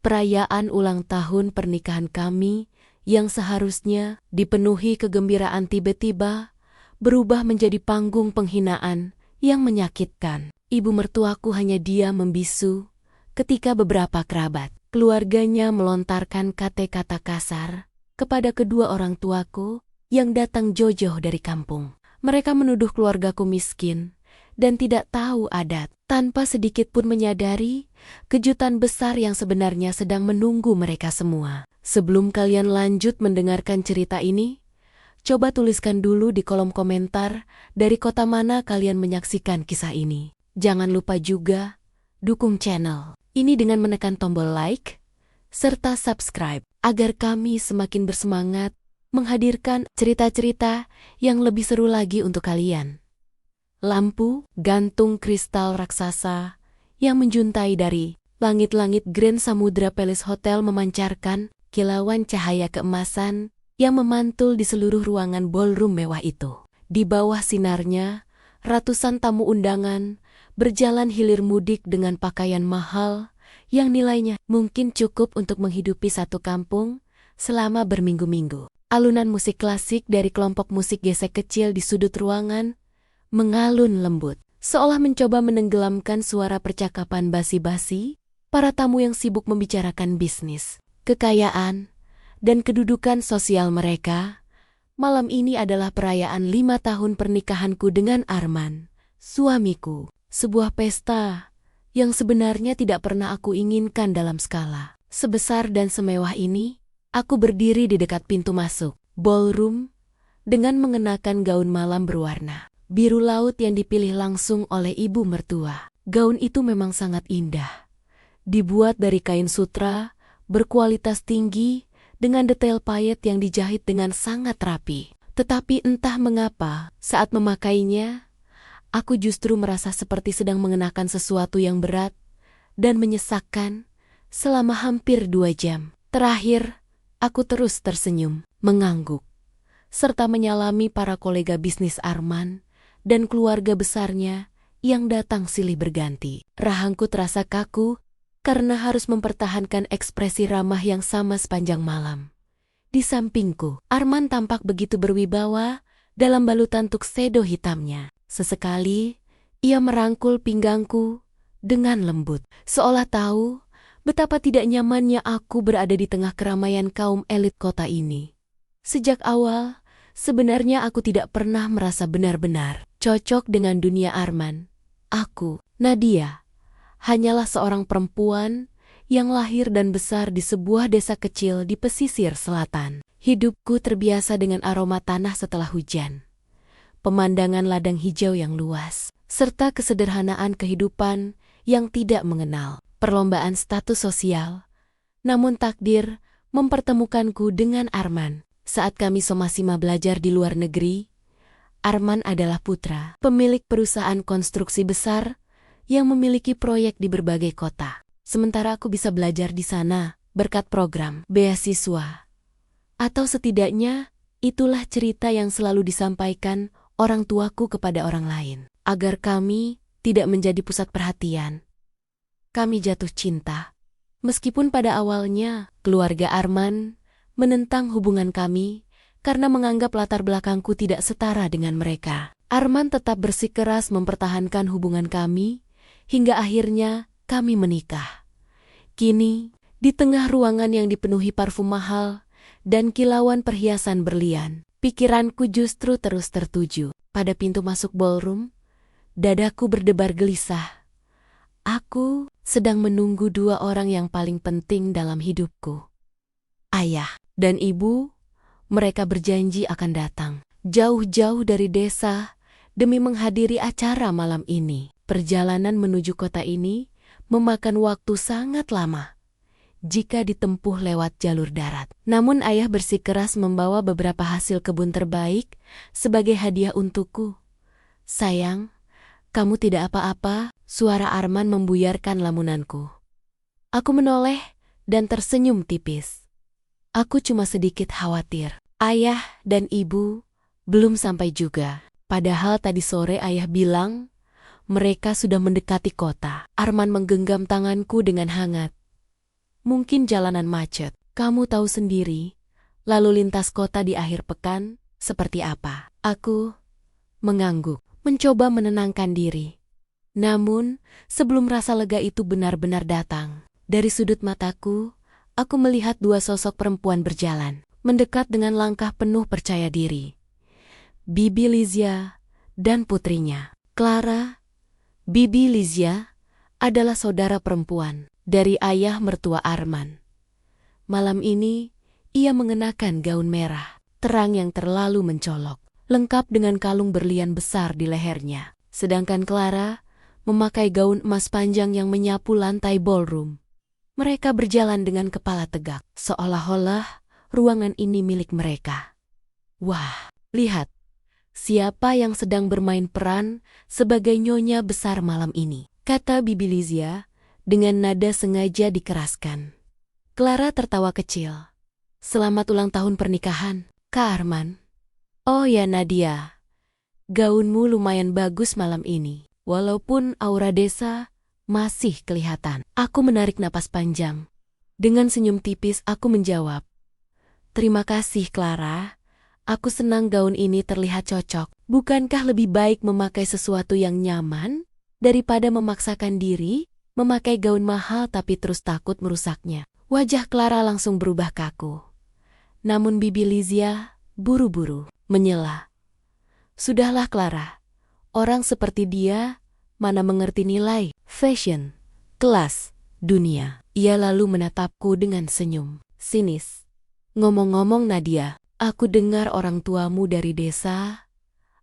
Perayaan ulang tahun pernikahan kami yang seharusnya dipenuhi kegembiraan tiba-tiba berubah menjadi panggung penghinaan yang menyakitkan. Ibu mertuaku hanya diam membisu ketika beberapa kerabat keluarganya melontarkan kata-kata kasar kepada kedua orang tuaku yang datang jauh-jauh dari kampung. Mereka menuduh keluargaku miskin dan tidak tahu adat, tanpa sedikit pun menyadari kejutan besar yang sebenarnya sedang menunggu mereka semua. Sebelum kalian lanjut mendengarkan cerita ini, coba tuliskan dulu di kolom komentar dari kota mana kalian menyaksikan kisah ini. Jangan lupa juga dukung channel ini dengan menekan tombol like serta subscribe agar kami semakin bersemangat menghadirkan cerita-cerita yang lebih seru lagi untuk kalian. Lampu gantung kristal raksasa yang menjuntai dari langit-langit Grand Samudra Palace Hotel memancarkan kilauan cahaya keemasan yang memantul di seluruh ruangan ballroom mewah itu. Di bawah sinarnya, ratusan tamu undangan berjalan hilir mudik dengan pakaian mahal yang nilainya mungkin cukup untuk menghidupi satu kampung selama berminggu-minggu. Alunan musik klasik dari kelompok musik gesek kecil di sudut ruangan mengalun lembut, seolah mencoba menenggelamkan suara percakapan basi-basi para tamu yang sibuk membicarakan bisnis, kekayaan, dan kedudukan sosial mereka. Malam ini adalah perayaan 5 tahun pernikahanku dengan Arman, suamiku. Sebuah pesta yang sebenarnya tidak pernah aku inginkan dalam skala sebesar dan semewah ini. Aku berdiri di dekat pintu masuk ballroom dengan mengenakan gaun malam berwarna biru laut yang dipilih langsung oleh ibu mertua. Gaun itu memang sangat indah. Dibuat dari kain sutra berkualitas tinggi dengan detail payet yang dijahit dengan sangat rapi. Tetapi entah mengapa, saat memakainya, aku justru merasa seperti sedang mengenakan sesuatu yang berat dan menyesakkan selama hampir 2 jam. Terakhir, aku terus tersenyum, mengangguk, serta menyalami para kolega bisnis Arman dan keluarga besarnya yang datang silih berganti. Rahangku terasa kaku karena harus mempertahankan ekspresi ramah yang sama sepanjang malam. Di sampingku, Arman tampak begitu berwibawa dalam balutan tuxedo hitamnya. Sesekali, ia merangkul pinggangku dengan lembut, seolah tahu betapa tidak nyamannya aku berada di tengah keramaian kaum elit kota ini. Sejak awal, sebenarnya aku tidak pernah merasa benar-benar cocok dengan dunia Arman. Aku, Nadia, hanyalah seorang perempuan yang lahir dan besar di sebuah desa kecil di pesisir selatan. Hidupku terbiasa dengan aroma tanah setelah hujan, pemandangan ladang hijau yang luas, serta kesederhanaan kehidupan yang tidak mengenal perlombaan status sosial. Namun takdir mempertemukanku dengan Arman. Saat kami sama-sama belajar di luar negeri, Arman adalah putra pemilik perusahaan konstruksi besar yang memiliki proyek di berbagai kota. Sementara aku bisa belajar di sana berkat program beasiswa. Atau setidaknya, itulah cerita yang selalu disampaikan orang tuaku kepada orang lain. Agar kami tidak menjadi pusat perhatian. Kami jatuh cinta. Meskipun pada awalnya, keluarga Arman menentang hubungan kami karena menganggap latar belakangku tidak setara dengan mereka. Arman tetap bersikeras mempertahankan hubungan kami hingga akhirnya kami menikah. Kini, di tengah ruangan yang dipenuhi parfum mahal dan kilauan perhiasan berlian, pikiranku justru terus tertuju pada pintu masuk ballroom. Dadaku berdebar gelisah. Aku sedang menunggu 2 orang yang paling penting dalam hidupku. Ayah dan ibu. Mereka berjanji akan datang jauh-jauh dari desa demi menghadiri acara malam ini. Perjalanan menuju kota ini memakan waktu sangat lama jika ditempuh lewat jalur darat. Namun ayah bersikeras membawa beberapa hasil kebun terbaik sebagai hadiah untukku. Sayang, kamu tidak apa-apa, suara Arman membuyarkan lamunanku. Aku menoleh dan tersenyum tipis. Aku cuma sedikit khawatir. Ayah dan ibu belum sampai juga. Padahal tadi sore ayah bilang mereka sudah mendekati kota. Arman menggenggam tanganku dengan hangat. Mungkin jalanan macet. Kamu tahu sendiri, lalu lintas kota di akhir pekan seperti apa. Aku mengangguk, mencoba menenangkan diri. Namun, sebelum rasa lega itu benar-benar datang, dari sudut mataku, aku melihat dua sosok perempuan berjalan, mendekat dengan langkah penuh percaya diri. Bibi Lizia dan putrinya, Clara. Bibi Lizia adalah saudara perempuan dari ayah mertua Arman. Malam ini, ia mengenakan gaun merah, terang yang terlalu mencolok, lengkap dengan kalung berlian besar di lehernya. Sedangkan Clara memakai gaun emas panjang yang menyapu lantai ballroom. Mereka berjalan dengan kepala tegak, seolah-olah ruangan ini milik mereka. Wah, lihat, siapa yang sedang bermain peran sebagai nyonya besar malam ini, kata Bibi Lizia dengan nada sengaja dikeraskan. Clara tertawa kecil. Selamat ulang tahun pernikahan, Kak Arman. Oh ya Nadia, gaunmu lumayan bagus malam ini. Walaupun aura desa masih kelihatan. Aku menarik napas panjang. Dengan senyum tipis aku menjawab. Terima kasih Clara. Aku senang gaun ini terlihat cocok. Bukankah lebih baik memakai sesuatu yang nyaman daripada memaksakan diri memakai gaun mahal tapi terus takut merusaknya? Wajah Clara langsung berubah kaku. Namun Bibi Lizia buru-buru menyela. Sudahlah Clara, orang seperti dia mana mengerti nilai fashion, kelas, dunia. Ia lalu menatapku dengan senyum sinis. Ngomong-ngomong Nadia, aku dengar orang tuamu dari desa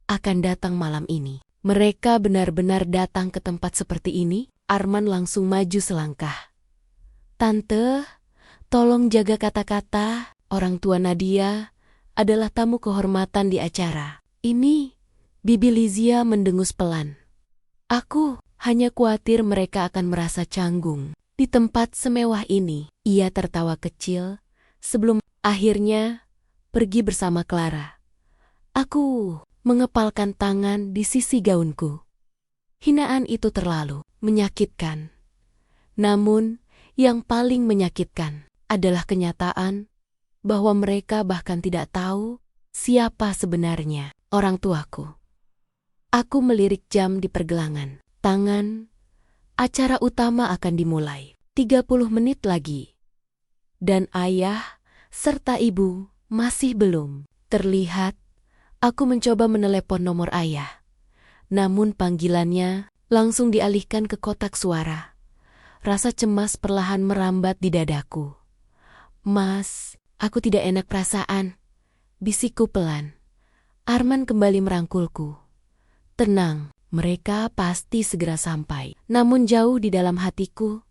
akan datang malam ini. Mereka benar-benar datang ke tempat seperti ini? Arman langsung maju selangkah. Tante, tolong jaga kata-kata. Orang tua Nadia adalah tamu kehormatan di acara ini. Bibi Lizia mendengus pelan. Aku hanya khawatir mereka akan merasa canggung di tempat semewah ini. Ia tertawa kecil sebelum akhirnya pergi bersama Clara. Aku mengepalkan tangan di sisi gaunku. Hinaan itu terlalu menyakitkan. Namun, yang paling menyakitkan adalah kenyataan bahwa mereka bahkan tidak tahu siapa sebenarnya orang tuaku. Aku melirik jam di pergelangan tangan. Acara utama akan dimulai 30 menit lagi. Dan ayah serta ibu masih belum terlihat. Aku mencoba menelepon nomor ayah. Namun panggilannya langsung dialihkan ke kotak suara. Rasa cemas perlahan merambat di dadaku. Mas, aku tidak enak perasaan, bisikku pelan. Arman kembali merangkulku. Tenang, mereka pasti segera sampai. Namun jauh di dalam hatiku,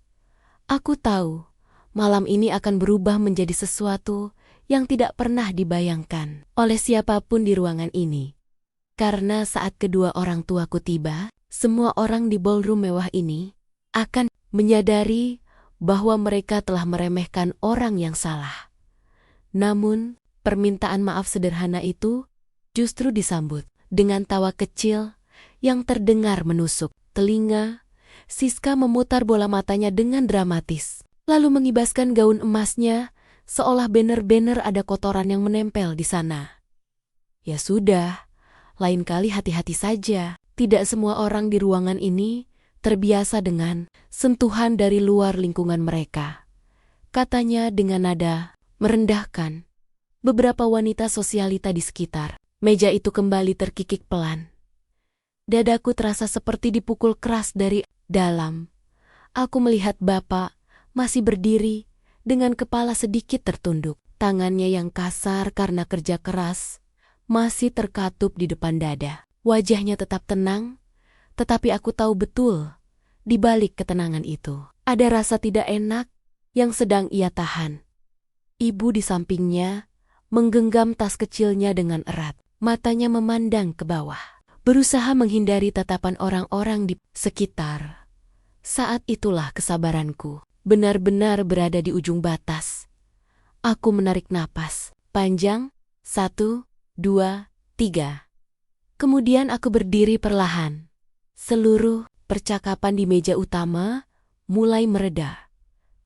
aku tahu malam ini akan berubah menjadi sesuatu yang tidak pernah dibayangkan oleh siapapun di ruangan ini. Karena saat kedua orang tuaku tiba, semua orang di ballroom mewah ini akan menyadari bahwa mereka telah meremehkan orang yang salah. Namun, permintaan maaf sederhana itu justru disambut dengan tawa kecil yang terdengar menusuk telinga. Siska memutar bola matanya dengan dramatis, lalu mengibaskan gaun emasnya seolah bener-bener ada kotoran yang menempel di sana. Ya sudah, lain kali hati-hati saja. Tidak semua orang di ruangan ini terbiasa dengan sentuhan dari luar lingkungan mereka, katanya dengan nada merendahkan. Beberapa wanita sosialita di sekitar meja itu kembali terkikik pelan. Dadaku terasa seperti dipukul keras dari dalam. Aku melihat bapak masih berdiri dengan kepala sedikit tertunduk. Tangannya yang kasar karena kerja keras masih terkatup di depan dada. Wajahnya tetap tenang, tetapi aku tahu betul, di balik ketenangan itu ada rasa tidak enak yang sedang ia tahan. Ibu di sampingnya menggenggam tas kecilnya dengan erat. Matanya memandang ke bawah, berusaha menghindari tatapan orang-orang di sekitar. Saat itulah kesabaranku benar-benar berada di ujung batas. Aku menarik napas panjang, 1, 2, 3. Kemudian aku berdiri perlahan. Seluruh percakapan di meja utama mulai mereda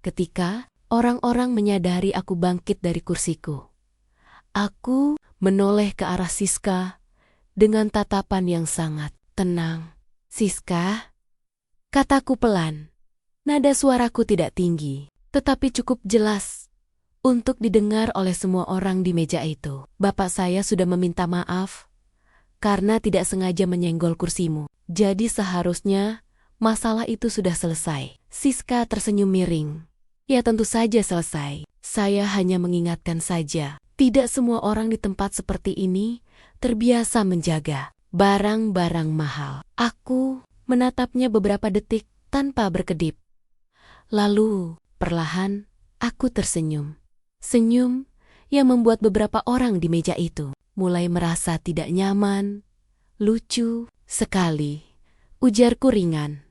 ketika Orang-orang menyadari aku bangkit dari kursiku. Aku menoleh ke arah Siska dengan tatapan yang sangat tenang. "Siska," kataku pelan. Nada suaraku tidak tinggi, tetapi cukup jelas untuk didengar oleh semua orang di meja itu. "Bapak saya sudah meminta maaf karena tidak sengaja menyenggol kursimu. Jadi seharusnya masalah itu sudah selesai." Siska tersenyum miring. "Ya tentu saja selesai. Saya hanya mengingatkan saja. Tidak semua orang di tempat seperti ini terbiasa menjaga barang-barang mahal." Aku menatapnya beberapa detik tanpa berkedip. Lalu, perlahan, aku tersenyum. Senyum yang membuat beberapa orang di meja itu mulai merasa tidak nyaman. "Lucu sekali," ujarku ringan.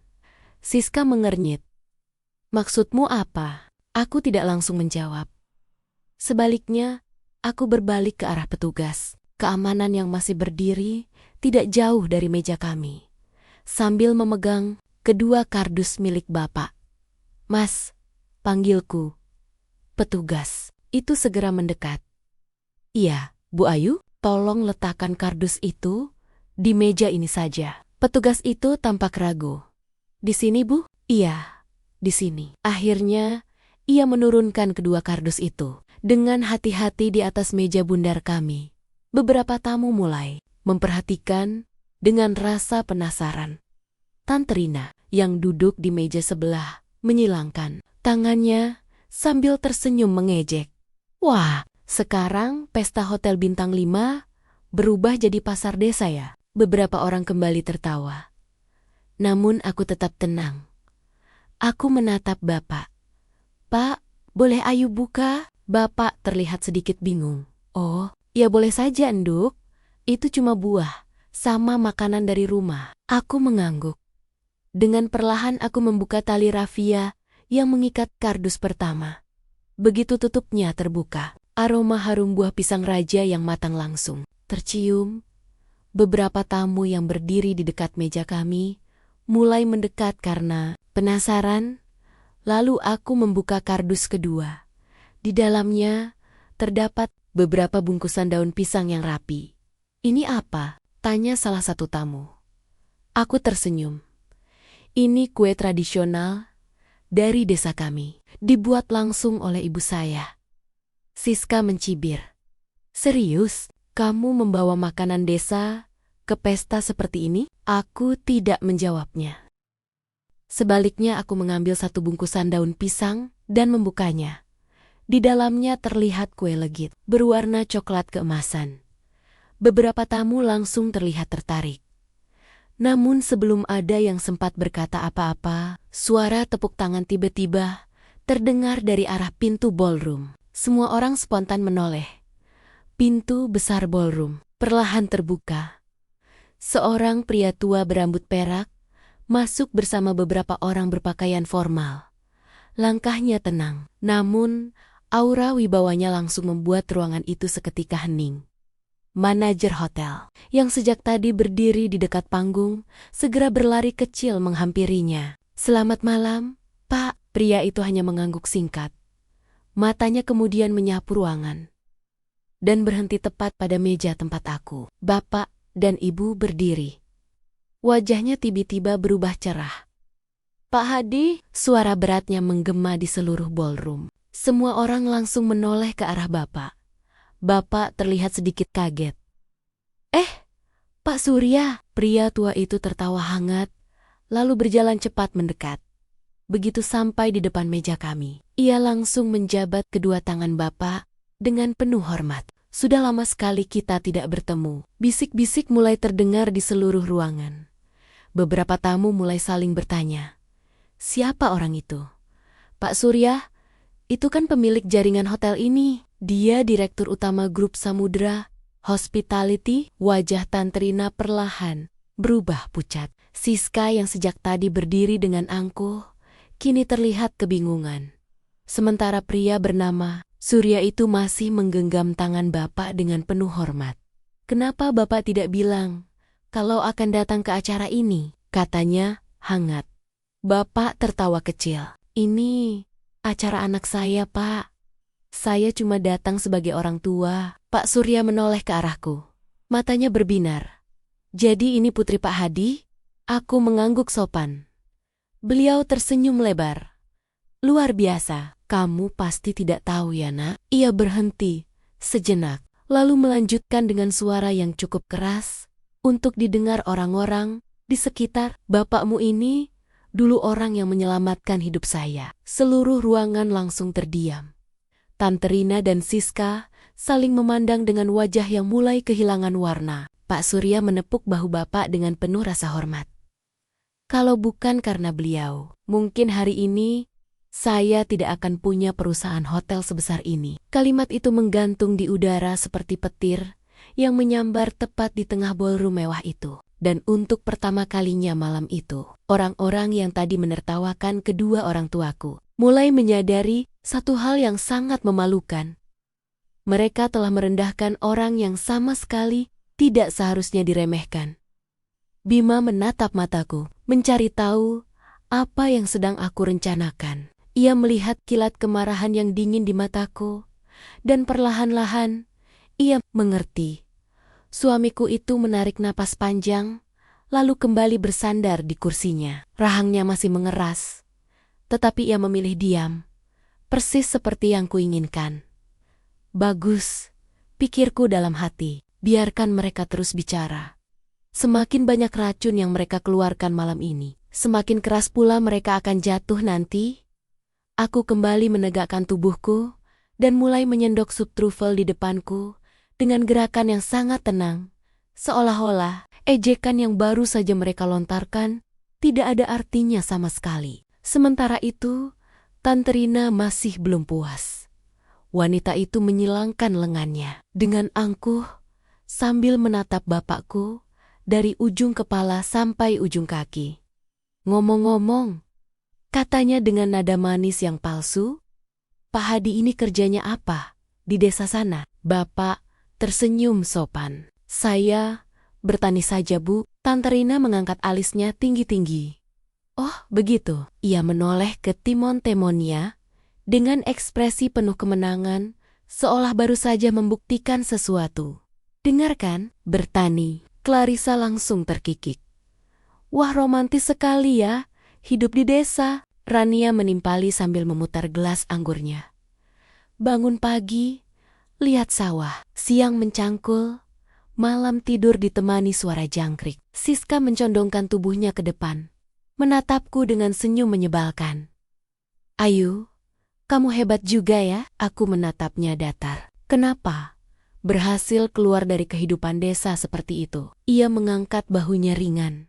Siska mengernyit. "Maksudmu apa?" Aku tidak langsung menjawab. Sebaliknya, aku berbalik ke arah petugas keamanan yang masih berdiri tidak jauh dari meja kami, sambil memegang kedua kardus milik Bapak. "Mas," panggilku. Petugas itu segera mendekat. "Iya, Bu Ayu, tolong letakkan kardus itu di meja ini saja." Petugas itu tampak ragu. "Di sini, Bu?" "Iya, di sini." Akhirnya, ia menurunkan kedua kardus itu dengan hati-hati di atas meja bundar kami. Beberapa tamu mulai memperhatikan dengan rasa penasaran. Tante Rina yang duduk di meja sebelah menyilangkan tangannya sambil tersenyum mengejek. "Wah, sekarang pesta hotel bintang 5 berubah jadi pasar desa ya?" Beberapa orang kembali tertawa. Namun aku tetap tenang. Aku menatap Bapak. "Pak, boleh Ayu buka?" Bapak terlihat sedikit bingung. "Oh, ya boleh saja, Enduk. Itu cuma buah sama makanan dari rumah." Aku mengangguk. Dengan perlahan aku membuka tali rafia yang mengikat kardus pertama. Begitu tutupnya terbuka, aroma harum buah pisang raja yang matang langsung tercium. Beberapa tamu yang berdiri di dekat meja kami mulai mendekat karena penasaran. Lalu aku membuka kardus kedua. Di dalamnya terdapat beberapa bungkusan daun pisang yang rapi. "Ini apa?" tanya salah satu tamu. Aku tersenyum. "Ini kue tradisional dari desa kami, dibuat langsung oleh ibu saya." Siska mencibir. "Serius, kamu membawa makanan desa ke pesta seperti ini?" Aku tidak menjawabnya. Sebaliknya aku mengambil satu bungkusan daun pisang dan membukanya. Di dalamnya terlihat kue legit, berwarna coklat keemasan. Beberapa tamu langsung terlihat tertarik. Namun sebelum ada yang sempat berkata apa-apa, suara tepuk tangan tiba-tiba terdengar dari arah pintu ballroom. Semua orang spontan menoleh. Pintu besar ballroom perlahan terbuka. Seorang pria tua berambut perak masuk bersama beberapa orang berpakaian formal. Langkahnya tenang, namun aura wibawanya langsung membuat ruangan itu seketika hening. Manajer hotel, yang sejak tadi berdiri di dekat panggung, segera berlari kecil menghampirinya. "Selamat malam, Pak." Pria itu hanya mengangguk singkat. Matanya kemudian menyapu ruangan dan berhenti tepat pada meja tempat aku. Bapak dan Ibu berdiri. Wajahnya tiba-tiba berubah cerah. "Pak Hadi," suara beratnya menggema di seluruh ballroom. Semua orang langsung menoleh ke arah Bapak. Bapak terlihat sedikit kaget. Pak Surya!" Pria tua itu tertawa hangat, lalu berjalan cepat mendekat. Begitu sampai di depan meja kami, ia langsung menjabat kedua tangan Bapak dengan penuh hormat. "Sudah lama sekali kita tidak bertemu." Bisik-bisik mulai terdengar di seluruh ruangan. Beberapa tamu mulai saling bertanya, "Siapa orang itu?" "Pak Surya, itu kan pemilik jaringan hotel ini. Dia direktur utama grup Samudra Hospitality." Wajah Tante Rina perlahan berubah pucat. Siska yang sejak tadi berdiri dengan angkuh, kini terlihat kebingungan. Sementara pria bernama Surya itu masih menggenggam tangan Bapak dengan penuh hormat. "Kenapa Bapak tidak bilang kalau akan datang ke acara ini?" katanya hangat. Bapak tertawa kecil. "Ini Acara anak saya, Pak. Saya cuma datang sebagai orang tua. Pak Surya menoleh ke arahku. Matanya berbinar. Jadi ini putri Pak Hadi? Aku mengangguk sopan. Beliau tersenyum lebar. Luar biasa, kamu pasti tidak tahu ya, Nak. Ia berhenti sejenak, lalu melanjutkan dengan suara yang cukup keras untuk didengar orang-orang di sekitar. Bapakmu ini dulu orang yang menyelamatkan hidup saya. Seluruh ruangan langsung terdiam. Tante Rina dan Siska saling memandang dengan wajah yang mulai kehilangan warna. Pak Surya menepuk bahu bapak dengan penuh rasa hormat. Kalau bukan karena beliau, mungkin hari ini saya tidak akan punya perusahaan hotel sebesar ini. Kalimat itu menggantung di udara seperti petir yang menyambar tepat di tengah ballroom mewah itu. Dan untuk pertama kalinya malam itu, orang-orang yang tadi menertawakan kedua orang tuaku mulai menyadari satu hal yang sangat memalukan. Mereka telah merendahkan orang yang sama sekali tidak seharusnya diremehkan. Bima menatap mataku, mencari tahu apa yang sedang aku rencanakan. Ia melihat kilat kemarahan yang dingin di mataku, dan perlahan-lahan ia mengerti. Suamiku itu menarik napas panjang, lalu kembali bersandar di kursinya. Rahangnya masih mengeras, tetapi ia memilih diam, persis seperti yang kuinginkan. Bagus, pikirku dalam hati, biarkan mereka terus bicara. Semakin banyak racun yang mereka keluarkan malam ini, semakin keras pula mereka akan jatuh nanti. Aku kembali menegakkan tubuhku dan mulai menyendok sup trufel di depanku dengan gerakan yang sangat tenang, seolah-olah ejekan yang baru saja mereka lontarkan tidak ada artinya sama sekali. Sementara itu, Tante Rina masih belum puas. Wanita itu menyilangkan lengannya dengan angkuh sambil menatap bapakku dari ujung kepala sampai ujung kaki. Ngomong-ngomong, katanya dengan nada manis yang palsu, Pak Hadi ini kerjanya apa di desa sana? Bapak tersenyum sopan. Saya bertani saja, Bu. Tante Rina mengangkat alisnya tinggi-tinggi. Oh, begitu. Ia menoleh ke Timon Temonia dengan ekspresi penuh kemenangan, seolah baru saja membuktikan sesuatu. Dengarkan, bertani. Clarissa langsung terkikik. Wah, romantis sekali ya, hidup di desa. Rania menimpali sambil memutar gelas anggurnya. Bangun pagi, lihat sawah. Siang mencangkul, malam tidur ditemani suara jangkrik. Siska mencondongkan tubuhnya ke depan, menatapku dengan senyum menyebalkan. Ayu, kamu hebat juga ya. Aku menatapnya datar. Kenapa? Berhasil keluar dari kehidupan desa seperti itu. Ia mengangkat bahunya ringan.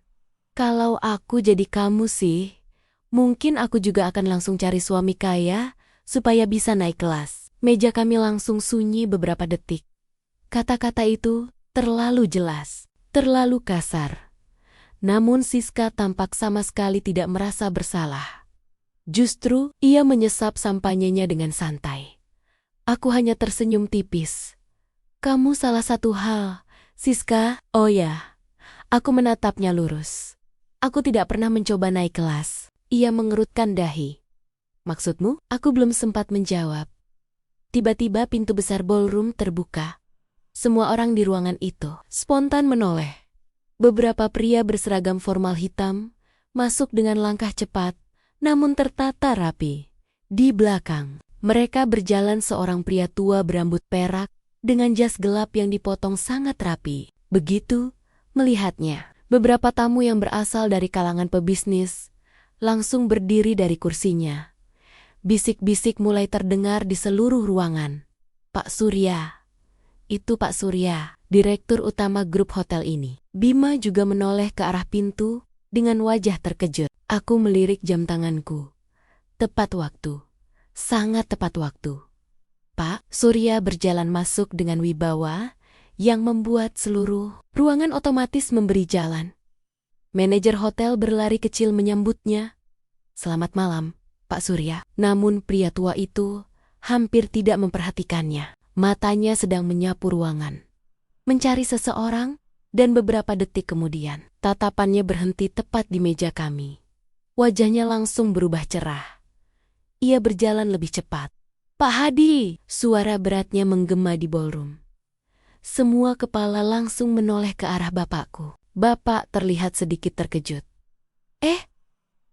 Kalau aku jadi kamu sih, mungkin aku juga akan langsung cari suami kaya supaya bisa naik kelas. Meja kami langsung sunyi beberapa detik. Kata-kata itu terlalu jelas, terlalu kasar. Namun Siska tampak sama sekali tidak merasa bersalah. Justru ia menyesap sampainya dengan santai. Aku hanya tersenyum tipis. Kamu salah satu hal, Siska. Oh ya, aku menatapnya lurus. Aku tidak pernah mencoba naik kelas. Ia mengerutkan dahi. Maksudmu? Aku belum sempat menjawab. Tiba-tiba pintu besar ballroom terbuka. Semua orang di ruangan itu spontan menoleh. Beberapa pria berseragam formal hitam masuk dengan langkah cepat, namun tertata rapi. Di belakang, mereka berjalan seorang pria tua berambut perak dengan jas gelap yang dipotong sangat rapi. Begitu melihatnya, beberapa tamu yang berasal dari kalangan pebisnis langsung berdiri dari kursinya. Bisik-bisik mulai terdengar di seluruh ruangan. Pak Surya. Itu Pak Surya, direktur utama grup hotel ini. Bima juga menoleh ke arah pintu dengan wajah terkejut. Aku melirik jam tanganku. Tepat waktu. Sangat tepat waktu. Pak Surya berjalan masuk dengan wibawa yang membuat seluruh ruangan otomatis memberi jalan. Manajer hotel berlari kecil menyambutnya. Selamat malam, Pak Surya. Namun pria tua itu hampir tidak memperhatikannya. Matanya sedang menyapu ruangan, mencari seseorang, dan beberapa detik kemudian, tatapannya berhenti tepat di meja kami. Wajahnya langsung berubah cerah. ia berjalan lebih cepat. "Pak Hadi!" Suara beratnya menggema di ballroom. Semua kepala langsung menoleh ke arah bapakku. Bapak terlihat sedikit terkejut.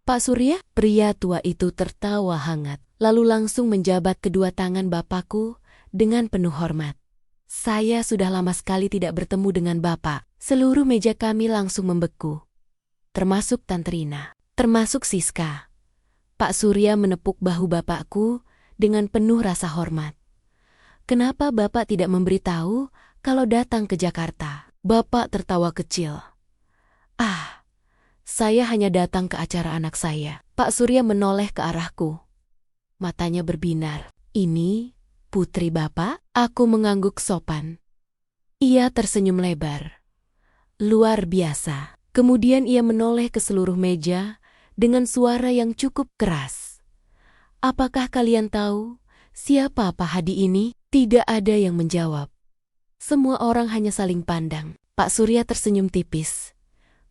Pak Surya?" Pria tua itu tertawa hangat, lalu langsung menjabat kedua tangan bapakku dengan penuh hormat. "Saya sudah lama sekali tidak bertemu dengan Bapak." Seluruh meja kami langsung membeku. Termasuk Tante Rina, termasuk Siska. Pak Surya menepuk bahu bapakku dengan penuh rasa hormat. "Kenapa Bapak tidak memberitahu kalau datang ke Jakarta?" Bapak tertawa kecil. Saya hanya datang ke acara anak saya." Pak Surya menoleh ke arahku. Matanya berbinar. "Ini putri Bapak?" Aku mengangguk sopan. Ia tersenyum lebar. "Luar biasa." Kemudian ia menoleh ke seluruh meja dengan suara yang cukup keras. "Apakah kalian tahu siapa Pak Hadi ini?" Tidak ada yang menjawab. Semua orang hanya saling pandang. Pak Surya tersenyum tipis.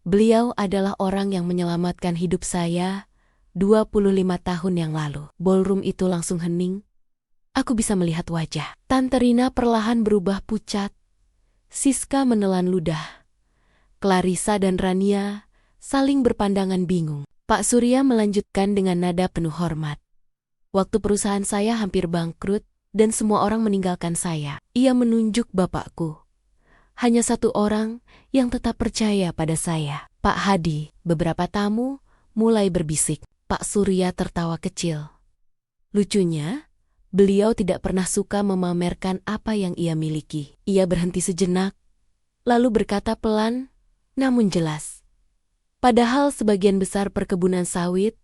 "Beliau adalah orang yang menyelamatkan hidup saya 25 tahun yang lalu." Ballroom itu langsung hening. Aku bisa melihat wajah Tante Rina perlahan berubah pucat. Siska menelan ludah. Clarissa dan Rania saling berpandangan bingung. Pak Surya melanjutkan dengan nada penuh hormat. "Waktu perusahaan saya hampir bangkrut dan semua orang meninggalkan saya." Ia menunjuk bapakku. "Hanya satu orang yang tetap percaya pada saya, Pak Hadi." Beberapa tamu mulai berbisik. Pak Surya tertawa kecil. Lucunya, beliau tidak pernah suka memamerkan apa yang ia miliki. Ia berhenti sejenak, lalu berkata pelan, namun jelas. "Padahal sebagian besar perkebunan sawit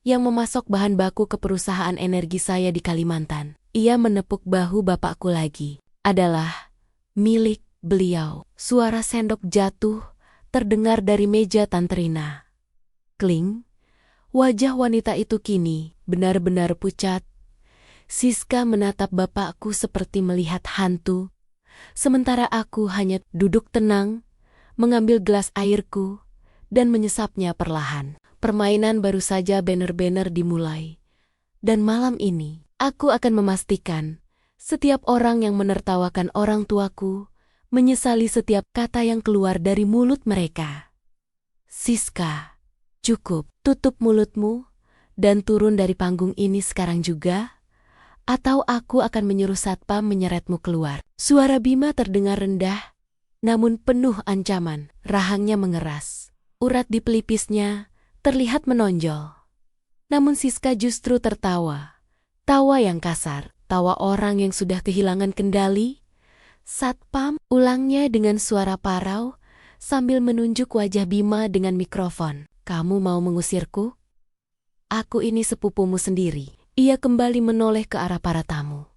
yang memasok bahan baku ke perusahaan energi saya di Kalimantan," ia menepuk bahu bapakku lagi, "adalah milik beliau." Suara sendok jatuh terdengar dari meja Tante Rina. Kling. Wajah wanita itu kini benar-benar pucat. Siska menatap bapakku seperti melihat hantu, sementara aku hanya duduk tenang, mengambil gelas airku, dan menyesapnya perlahan. Permainan baru saja benar-benar dimulai. Dan malam ini, aku akan memastikan setiap orang yang menertawakan orang tuaku menyesali setiap kata yang keluar dari mulut mereka. "Siska, cukup. Tutup mulutmu dan turun dari panggung ini sekarang juga, atau aku akan menyuruh satpam menyeretmu keluar." Suara Bima terdengar rendah, namun penuh ancaman. Rahangnya mengeras. Urat di pelipisnya terlihat menonjol. Namun Siska justru tertawa. Tawa yang kasar, tawa orang yang sudah kehilangan kendali. "Satpam," ulangnya dengan suara parau sambil menunjuk wajah Bima dengan mikrofon. "Kamu mau mengusirku? Aku ini sepupumu sendiri." Ia kembali menoleh ke arah para tamu.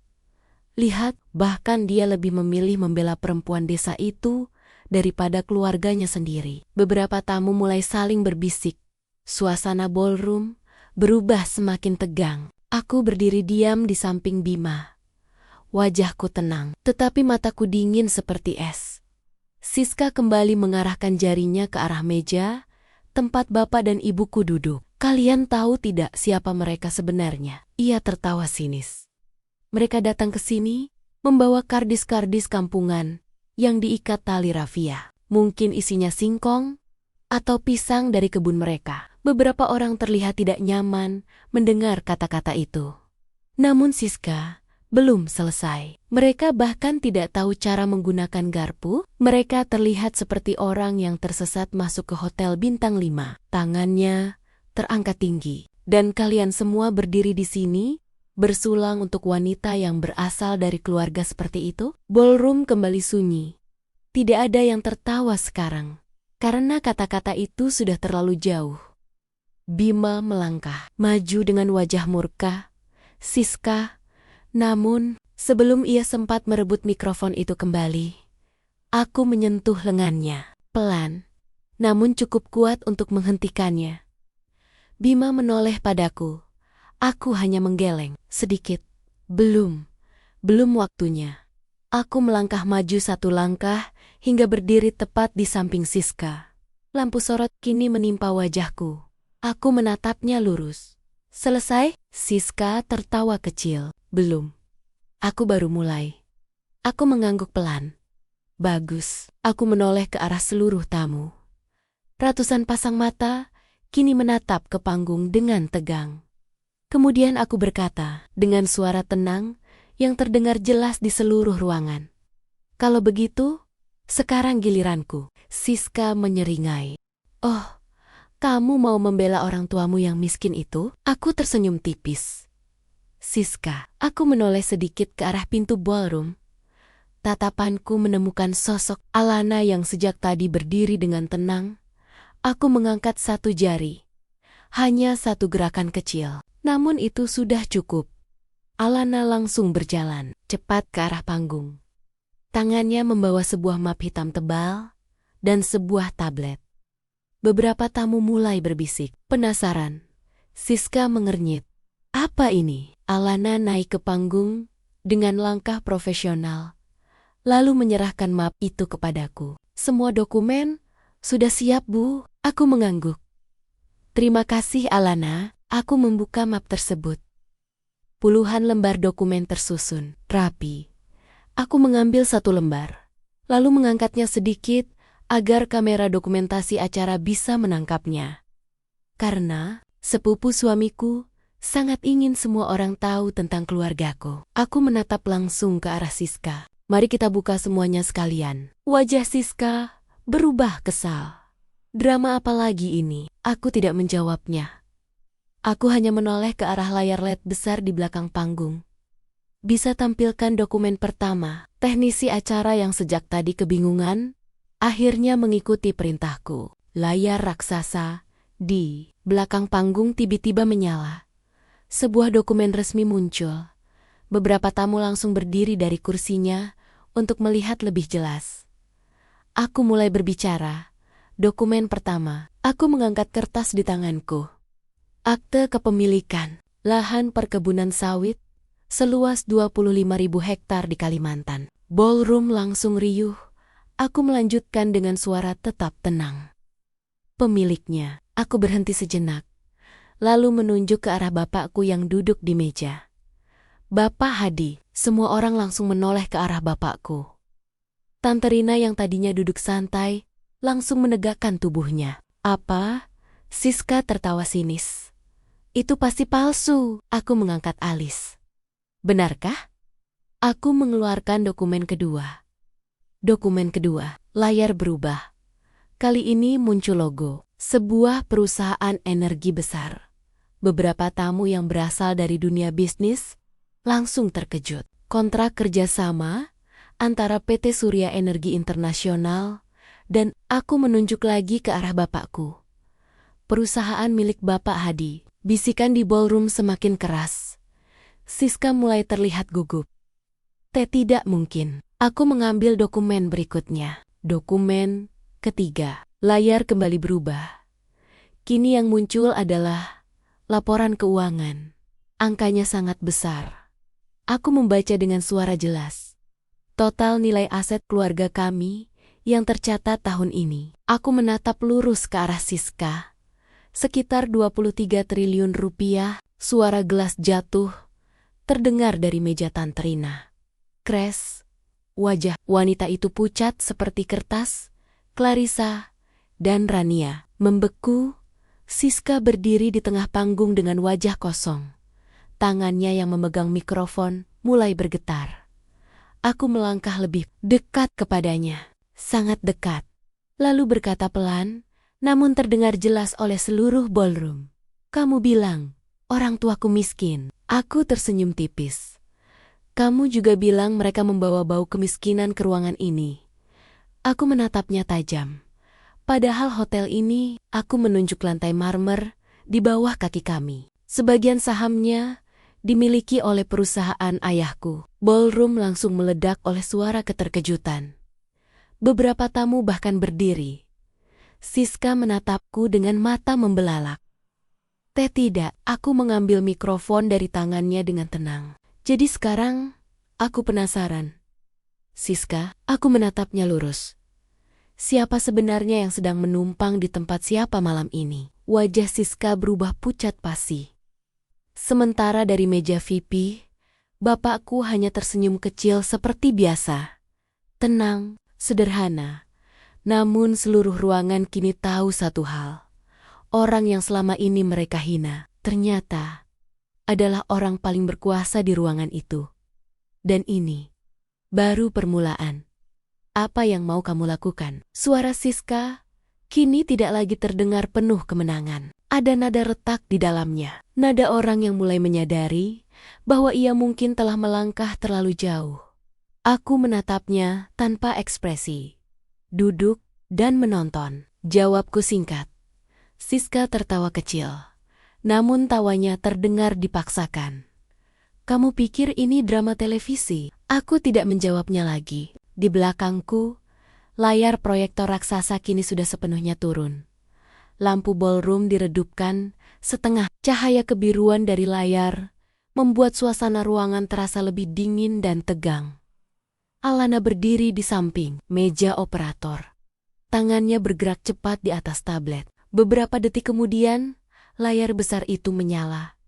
Lihat, bahkan dia lebih memilih membela perempuan desa itu daripada keluarganya sendiri. Beberapa tamu mulai saling berbisik. Suasana ballroom berubah semakin tegang. Aku berdiri diam di samping Bima. Wajahku tenang, tetapi mataku dingin seperti es. Siska kembali mengarahkan jarinya ke arah meja tempat bapak dan ibuku duduk. "Kalian tahu tidak siapa mereka sebenarnya?" Ia tertawa sinis. "Mereka datang ke sini membawa kardis-kardis kampungan yang diikat tali rafia. Mungkin isinya singkong atau pisang dari kebun mereka." Beberapa orang terlihat tidak nyaman mendengar kata-kata itu. Namun Siska belum selesai. Mereka bahkan tidak tahu cara menggunakan garpu. Mereka terlihat seperti orang yang tersesat masuk ke hotel bintang 5. Tangannya terangkat tinggi. "Dan kalian semua berdiri di sini, bersulang untuk wanita yang berasal dari keluarga seperti itu?" Ballroom kembali sunyi. Tidak ada yang tertawa sekarang, karena kata-kata itu sudah terlalu jauh. Bima melangkah maju dengan wajah murka. Siska, namun sebelum ia sempat merebut mikrofon itu kembali, aku menyentuh lengannya, pelan, namun cukup kuat untuk menghentikannya. Bima menoleh padaku. Aku hanya menggeleng sedikit. Belum waktunya." Aku melangkah maju satu langkah hingga berdiri tepat di samping Siska. Lampu sorot kini menimpa wajahku. Aku menatapnya lurus. Selesai? Siska tertawa kecil. Belum. Aku baru mulai. Aku mengangguk pelan. Bagus. Aku menoleh ke arah seluruh tamu. Ratusan pasang mata kini menatap ke panggung dengan tegang. Kemudian aku berkata dengan suara tenang yang terdengar jelas di seluruh ruangan. Kalau begitu, sekarang giliranku. Siska menyeringai. Oh, kamu mau membela orang tuamu yang miskin itu? Aku tersenyum tipis. Siska, aku menoleh sedikit ke arah pintu ballroom. Tatapanku menemukan sosok Alana yang sejak tadi berdiri dengan tenang. Aku mengangkat satu jari. Hanya satu gerakan kecil. Namun itu sudah cukup. Alana langsung berjalan cepat ke arah panggung. Tangannya membawa sebuah map hitam tebal dan sebuah tablet. Beberapa tamu mulai berbisik. Penasaran. Siska mengernyit. Apa ini? Alana naik ke panggung dengan langkah profesional, lalu menyerahkan map itu kepadaku. Semua dokumen sudah siap, Bu. Aku mengangguk. Terima kasih, Alana. Aku membuka map tersebut. Puluhan lembar dokumen tersusun, rapi. Aku mengambil satu lembar, lalu mengangkatnya sedikit agar kamera dokumentasi acara bisa menangkapnya. Karena sepupu suamiku sangat ingin semua orang tahu tentang keluargaku. Aku menatap langsung ke arah Siska. Mari kita buka semuanya sekalian. Wajah Siska berubah kesal. Drama apa lagi ini? Aku tidak menjawabnya. Aku hanya menoleh ke arah layar LED besar di belakang panggung. Bisa tampilkan dokumen pertama. Teknisi acara yang sejak tadi kebingungan akhirnya mengikuti perintahku. Layar raksasa di belakang panggung tiba-tiba menyala. Sebuah dokumen resmi muncul. Beberapa tamu langsung berdiri dari kursinya untuk melihat lebih jelas. Aku mulai berbicara. Dokumen pertama. Aku mengangkat kertas di tanganku. Akte kepemilikan lahan perkebunan sawit seluas 25.000 hektar di Kalimantan. Ballroom langsung riuh. Aku melanjutkan dengan suara tetap tenang. Pemiliknya. Aku berhenti sejenak, lalu menunjuk ke arah bapakku yang duduk di meja. Bapak Hadi. Semua orang langsung menoleh ke arah bapakku. Tante Rina yang tadinya duduk santai, langsung menegakkan tubuhnya. Apa? Siska tertawa sinis. Itu pasti palsu. Aku mengangkat alis. Benarkah? Aku mengeluarkan dokumen kedua. Dokumen kedua. Layar berubah. Kali ini muncul logo sebuah perusahaan energi besar. Beberapa tamu yang berasal dari dunia bisnis langsung terkejut. Kontrak kerjasama antara PT Surya Energi Internasional dan aku menunjuk lagi ke arah bapakku. Perusahaan milik Bapak Hadi. Bisikan di ballroom semakin keras. Siska mulai terlihat gugup. Tidak mungkin. Aku mengambil dokumen berikutnya. Dokumen ketiga. Layar kembali berubah. Kini yang muncul adalah laporan keuangan. Angkanya sangat besar. Aku membaca dengan suara jelas. Total nilai aset keluarga kami yang tercatat tahun ini. Aku menatap lurus ke arah Siska. Sekitar 23 triliun rupiah. Suara gelas jatuh terdengar dari meja Tante Rina. Crash. Wajah wanita itu pucat seperti kertas. Clarissa dan Rania membeku. Siska berdiri di tengah panggung dengan wajah kosong. Tangannya yang memegang mikrofon mulai bergetar. Aku melangkah lebih dekat kepadanya, sangat dekat. Lalu berkata pelan, namun terdengar jelas oleh seluruh ballroom. Kamu bilang, orang tuaku miskin. Aku tersenyum tipis. Kamu juga bilang mereka membawa bau kemiskinan ke ruangan ini. Aku menatapnya tajam. Padahal hotel ini, aku menunjuk lantai marmer di bawah kaki kami. Sebagian sahamnya dimiliki oleh perusahaan ayahku. Ballroom langsung meledak oleh suara keterkejutan. Beberapa tamu bahkan berdiri. Siska menatapku dengan mata membelalak. Tidak, aku mengambil mikrofon dari tangannya dengan tenang. Jadi sekarang, aku penasaran. Siska, aku menatapnya lurus. Siapa sebenarnya yang sedang menumpang di tempat siapa malam ini? Wajah Siska berubah pucat pasi. Sementara dari meja VIP, bapakku hanya tersenyum kecil seperti biasa. Tenang, sederhana. Namun seluruh ruangan kini tahu satu hal. Orang yang selama ini mereka hina, ternyata adalah orang paling berkuasa di ruangan itu. Dan ini baru permulaan. Apa yang mau kamu lakukan? Suara Siska kini tidak lagi terdengar penuh kemenangan. Ada nada retak di dalamnya. Nada orang yang mulai menyadari bahwa ia mungkin telah melangkah terlalu jauh. Aku menatapnya tanpa ekspresi. Duduk dan menonton. Jawabku singkat. Siska tertawa kecil. Namun tawanya terdengar dipaksakan. Kamu pikir ini drama televisi? Aku tidak menjawabnya lagi. Di belakangku, layar proyektor raksasa kini sudah sepenuhnya turun. Lampu ballroom diredupkan, setengah cahaya kebiruan dari layar membuat suasana ruangan terasa lebih dingin dan tegang. Alana berdiri di samping meja operator. Tangannya bergerak cepat di atas tablet. Beberapa detik kemudian, layar besar itu menyala.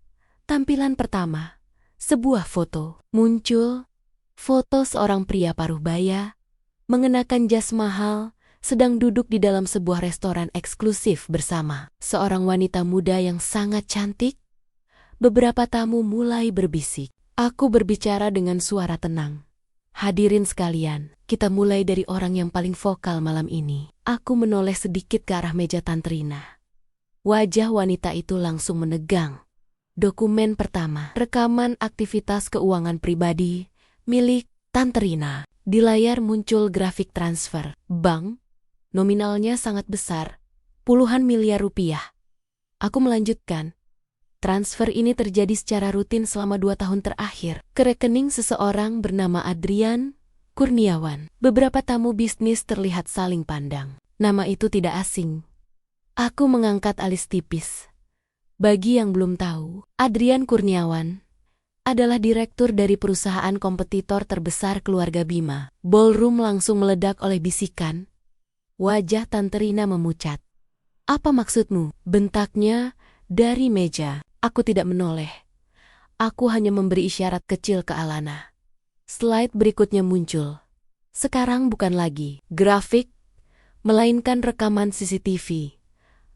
Tampilan pertama, sebuah foto muncul. Foto seorang pria paruh baya, mengenakan jas mahal, sedang duduk di dalam sebuah restoran eksklusif bersama seorang wanita muda yang sangat cantik. Beberapa tamu mulai berbisik. Aku berbicara dengan suara tenang. Hadirin sekalian, kita mulai dari orang yang paling vokal malam ini. Aku menoleh sedikit ke arah meja Tantrina. Wajah wanita itu langsung menegang. Dokumen pertama, rekaman aktivitas keuangan pribadi milik Tantrina. Di layar muncul grafik transfer bank. Nominalnya sangat besar, puluhan miliar rupiah. Aku melanjutkan. Transfer ini terjadi secara rutin selama 2 tahun terakhir ke rekening seseorang bernama Adrian Kurniawan. Beberapa tamu bisnis terlihat saling pandang. Nama itu tidak asing. Aku mengangkat alis tipis. Bagi yang belum tahu, Adrian Kurniawan adalah direktur dari perusahaan kompetitor terbesar keluarga Bima. Ballroom langsung meledak oleh bisikan. Wajah Tantrina memucat. Apa maksudmu? Bentaknya dari meja. Aku tidak menoleh. Aku hanya memberi isyarat kecil ke Alana. Slide berikutnya muncul. Sekarang bukan lagi grafik, melainkan rekaman CCTV.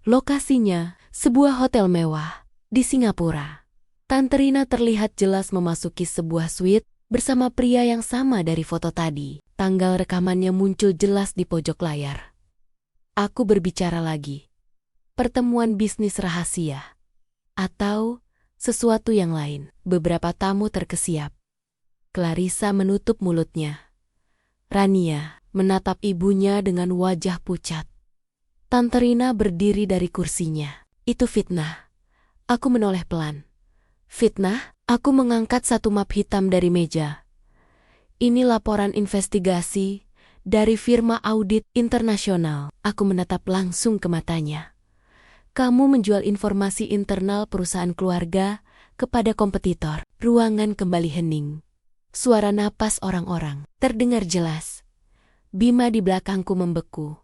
Lokasinya sebuah hotel mewah di Singapura. Tantrina terlihat jelas memasuki sebuah suite bersama pria yang sama dari foto tadi. Tanggal rekamannya muncul jelas di pojok layar. Aku berbicara lagi. Pertemuan bisnis rahasia. Atau sesuatu yang lain. Beberapa tamu terkesiap. Clarissa menutup mulutnya. Rania menatap ibunya dengan wajah pucat. Tantrina berdiri dari kursinya. Itu fitnah. Aku menoleh pelan. Fitnah? Aku mengangkat satu map hitam dari meja. Ini laporan investigasi dari firma audit internasional. Aku menatap langsung ke matanya. Kamu menjual informasi internal perusahaan keluarga kepada kompetitor. Ruangan kembali hening. Suara napas orang-orang terdengar jelas. Bima di belakangku membeku.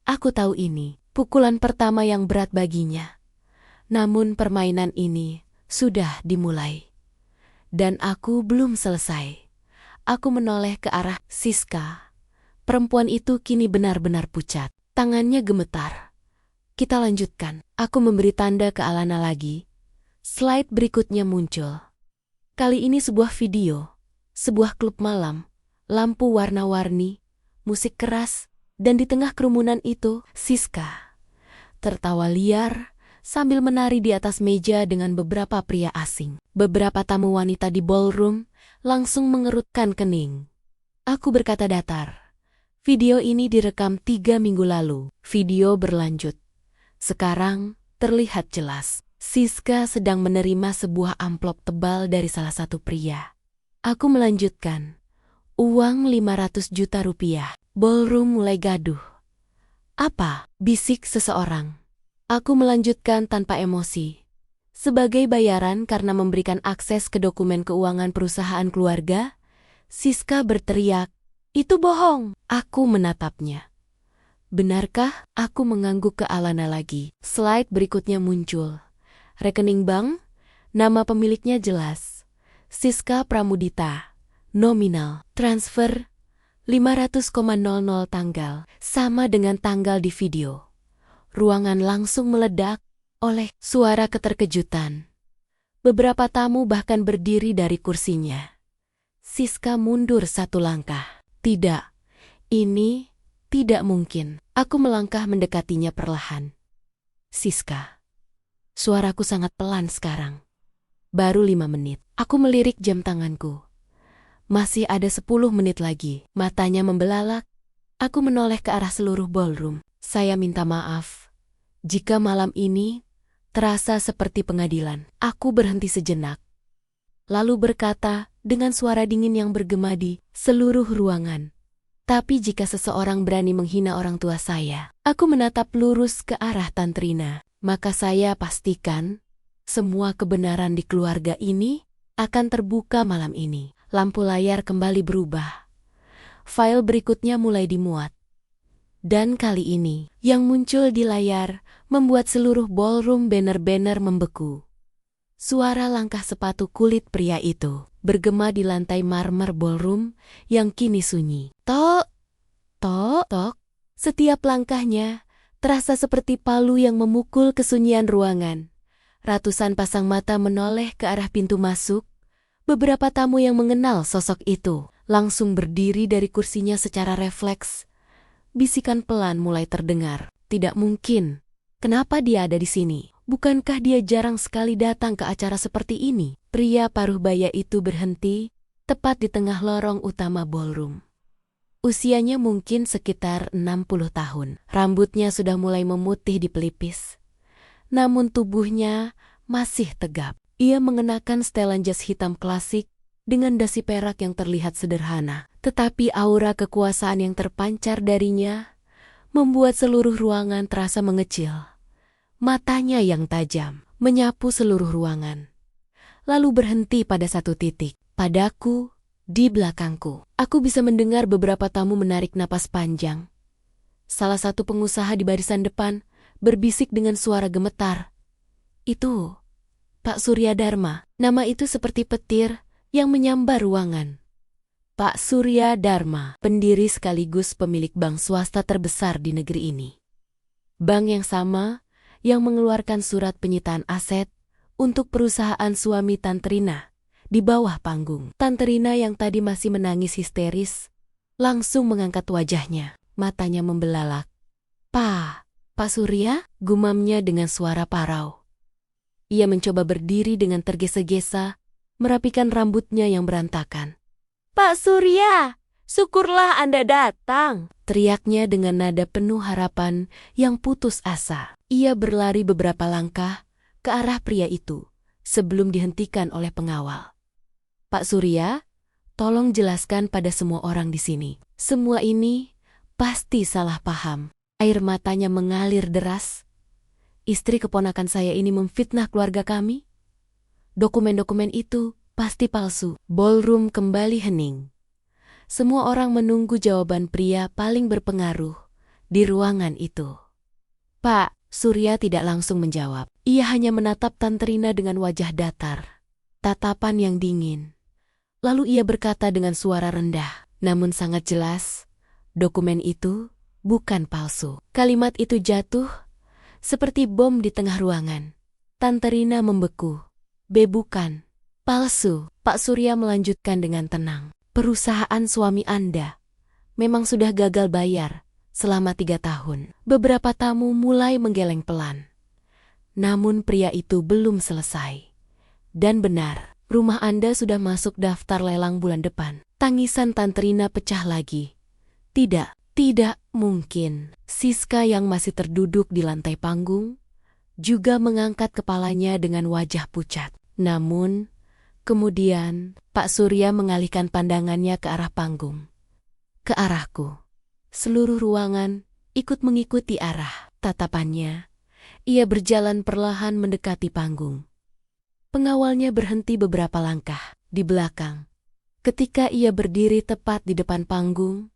Aku tahu ini pukulan pertama yang berat baginya. Namun permainan ini sudah dimulai. Dan aku belum selesai. Aku menoleh ke arah Siska. Perempuan itu kini benar-benar pucat. Tangannya gemetar. Kita lanjutkan. Aku memberi tanda ke Alana lagi. Slide berikutnya muncul. Kali ini sebuah video. Sebuah klub malam. Lampu warna-warni. Musik keras. Dan di tengah kerumunan itu, Siska tertawa liar sambil menari di atas meja dengan beberapa pria asing. Beberapa tamu wanita di ballroom langsung mengerutkan kening. Aku berkata datar. Video ini direkam 3 minggu lalu. Video berlanjut. Sekarang terlihat jelas. Siska sedang menerima sebuah amplop tebal dari salah satu pria. Aku melanjutkan. Uang 500 juta rupiah. Ballroom mulai gaduh. Apa? Bisik seseorang. Aku melanjutkan tanpa emosi. Sebagai bayaran karena memberikan akses ke dokumen keuangan perusahaan keluarga, Siska berteriak, "Itu bohong!" Aku menatapnya. Benarkah? Aku mengangguk ke Alana lagi. Slide berikutnya muncul. Rekening bank, Nama pemiliknya jelas. Siska Pramudita. Nominal. Transfer 500,00 tanggal. Sama dengan tanggal di video. Ruangan langsung meledak oleh suara keterkejutan. Beberapa tamu bahkan berdiri dari kursinya. Siska mundur satu langkah. Tidak, ini tidak mungkin. Aku melangkah mendekatinya perlahan. Siska. Suaraku sangat pelan sekarang. Baru 5 menit. Aku melirik jam tanganku. Masih ada 10 menit lagi. Matanya membelalak. Aku menoleh ke arah seluruh ballroom. Saya minta maaf. Jika malam ini terasa seperti pengadilan. Aku berhenti sejenak. Lalu berkata dengan suara dingin yang bergema di seluruh ruangan. Tapi jika seseorang berani menghina orang tua saya, aku menatap lurus ke arah Tantrina. Maka saya pastikan semua kebenaran di keluarga ini akan terbuka malam ini. Lampu layar kembali berubah. File berikutnya mulai dimuat. Dan kali ini, yang muncul di layar membuat seluruh ballroom banner-banner membeku. Suara langkah sepatu kulit pria itu bergema di lantai marmer ballroom yang kini sunyi. Tok, tok, tok. Setiap langkahnya terasa seperti palu yang memukul kesunyian ruangan. Ratusan pasang mata menoleh ke arah pintu masuk. Beberapa tamu yang mengenal sosok itu langsung berdiri dari kursinya secara refleks. Bisikan pelan mulai terdengar. Tidak mungkin. Kenapa dia ada di sini? Bukankah dia jarang sekali datang ke acara seperti ini? Pria paruh baya itu berhenti tepat di tengah lorong utama ballroom. Usianya mungkin sekitar 60 tahun. Rambutnya sudah mulai memutih di pelipis. Namun tubuhnya masih tegap. Ia mengenakan setelan jas hitam klasik dengan dasi perak yang terlihat sederhana. Tetapi aura kekuasaan yang terpancar darinya membuat seluruh ruangan terasa mengecil. Matanya yang tajam menyapu seluruh ruangan. Lalu berhenti pada satu titik. Padaku. Di belakangku, aku bisa mendengar beberapa tamu menarik napas panjang. Salah satu pengusaha di barisan depan berbisik dengan suara gemetar. Itu, Pak Surya Dharma. Nama itu seperti petir yang menyambar ruangan. Pak Surya Dharma, pendiri sekaligus pemilik bank swasta terbesar di negeri ini. Bank yang sama yang mengeluarkan surat penyitaan aset untuk perusahaan suami Tantrina. Di bawah panggung, Tantrina yang tadi masih menangis histeris, langsung mengangkat wajahnya, matanya membelalak. Pak Surya? Gumamnya dengan suara parau. Ia mencoba berdiri dengan tergesa-gesa, merapikan rambutnya yang berantakan. Pak Surya, syukurlah Anda datang, teriaknya dengan nada penuh harapan yang putus asa. Ia berlari beberapa langkah ke arah pria itu, sebelum dihentikan oleh pengawal. Pak Surya, tolong jelaskan pada semua orang di sini. Semua ini pasti salah paham. Air matanya mengalir deras. Istri keponakan saya ini memfitnah keluarga kami. Dokumen-dokumen itu pasti palsu. Ballroom kembali hening. Semua orang menunggu jawaban pria paling berpengaruh di ruangan itu. Pak Surya tidak langsung menjawab. Ia hanya menatap Tantrina dengan wajah datar. Tatapan yang dingin. Lalu ia berkata dengan suara rendah, namun sangat jelas, dokumen itu bukan palsu. Kalimat itu jatuh seperti bom di tengah ruangan. Tantrina membeku. Bukan palsu. Pak Surya melanjutkan dengan tenang. Perusahaan suami Anda memang sudah gagal bayar selama 3 tahun. Beberapa tamu mulai menggeleng pelan. Namun pria itu belum selesai. Dan benar. Rumah Anda sudah masuk daftar lelang bulan depan. Tangisan Tantrina pecah lagi. Tidak mungkin. Siska yang masih terduduk di lantai panggung juga mengangkat kepalanya dengan wajah pucat. Namun, kemudian Pak Surya mengalihkan pandangannya ke arah panggung. Ke arahku. Seluruh ruangan ikut mengikuti arah tatapannya. Ia berjalan perlahan mendekati panggung. Pengawalnya berhenti beberapa langkah di belakang. Ketika ia berdiri tepat di depan panggung,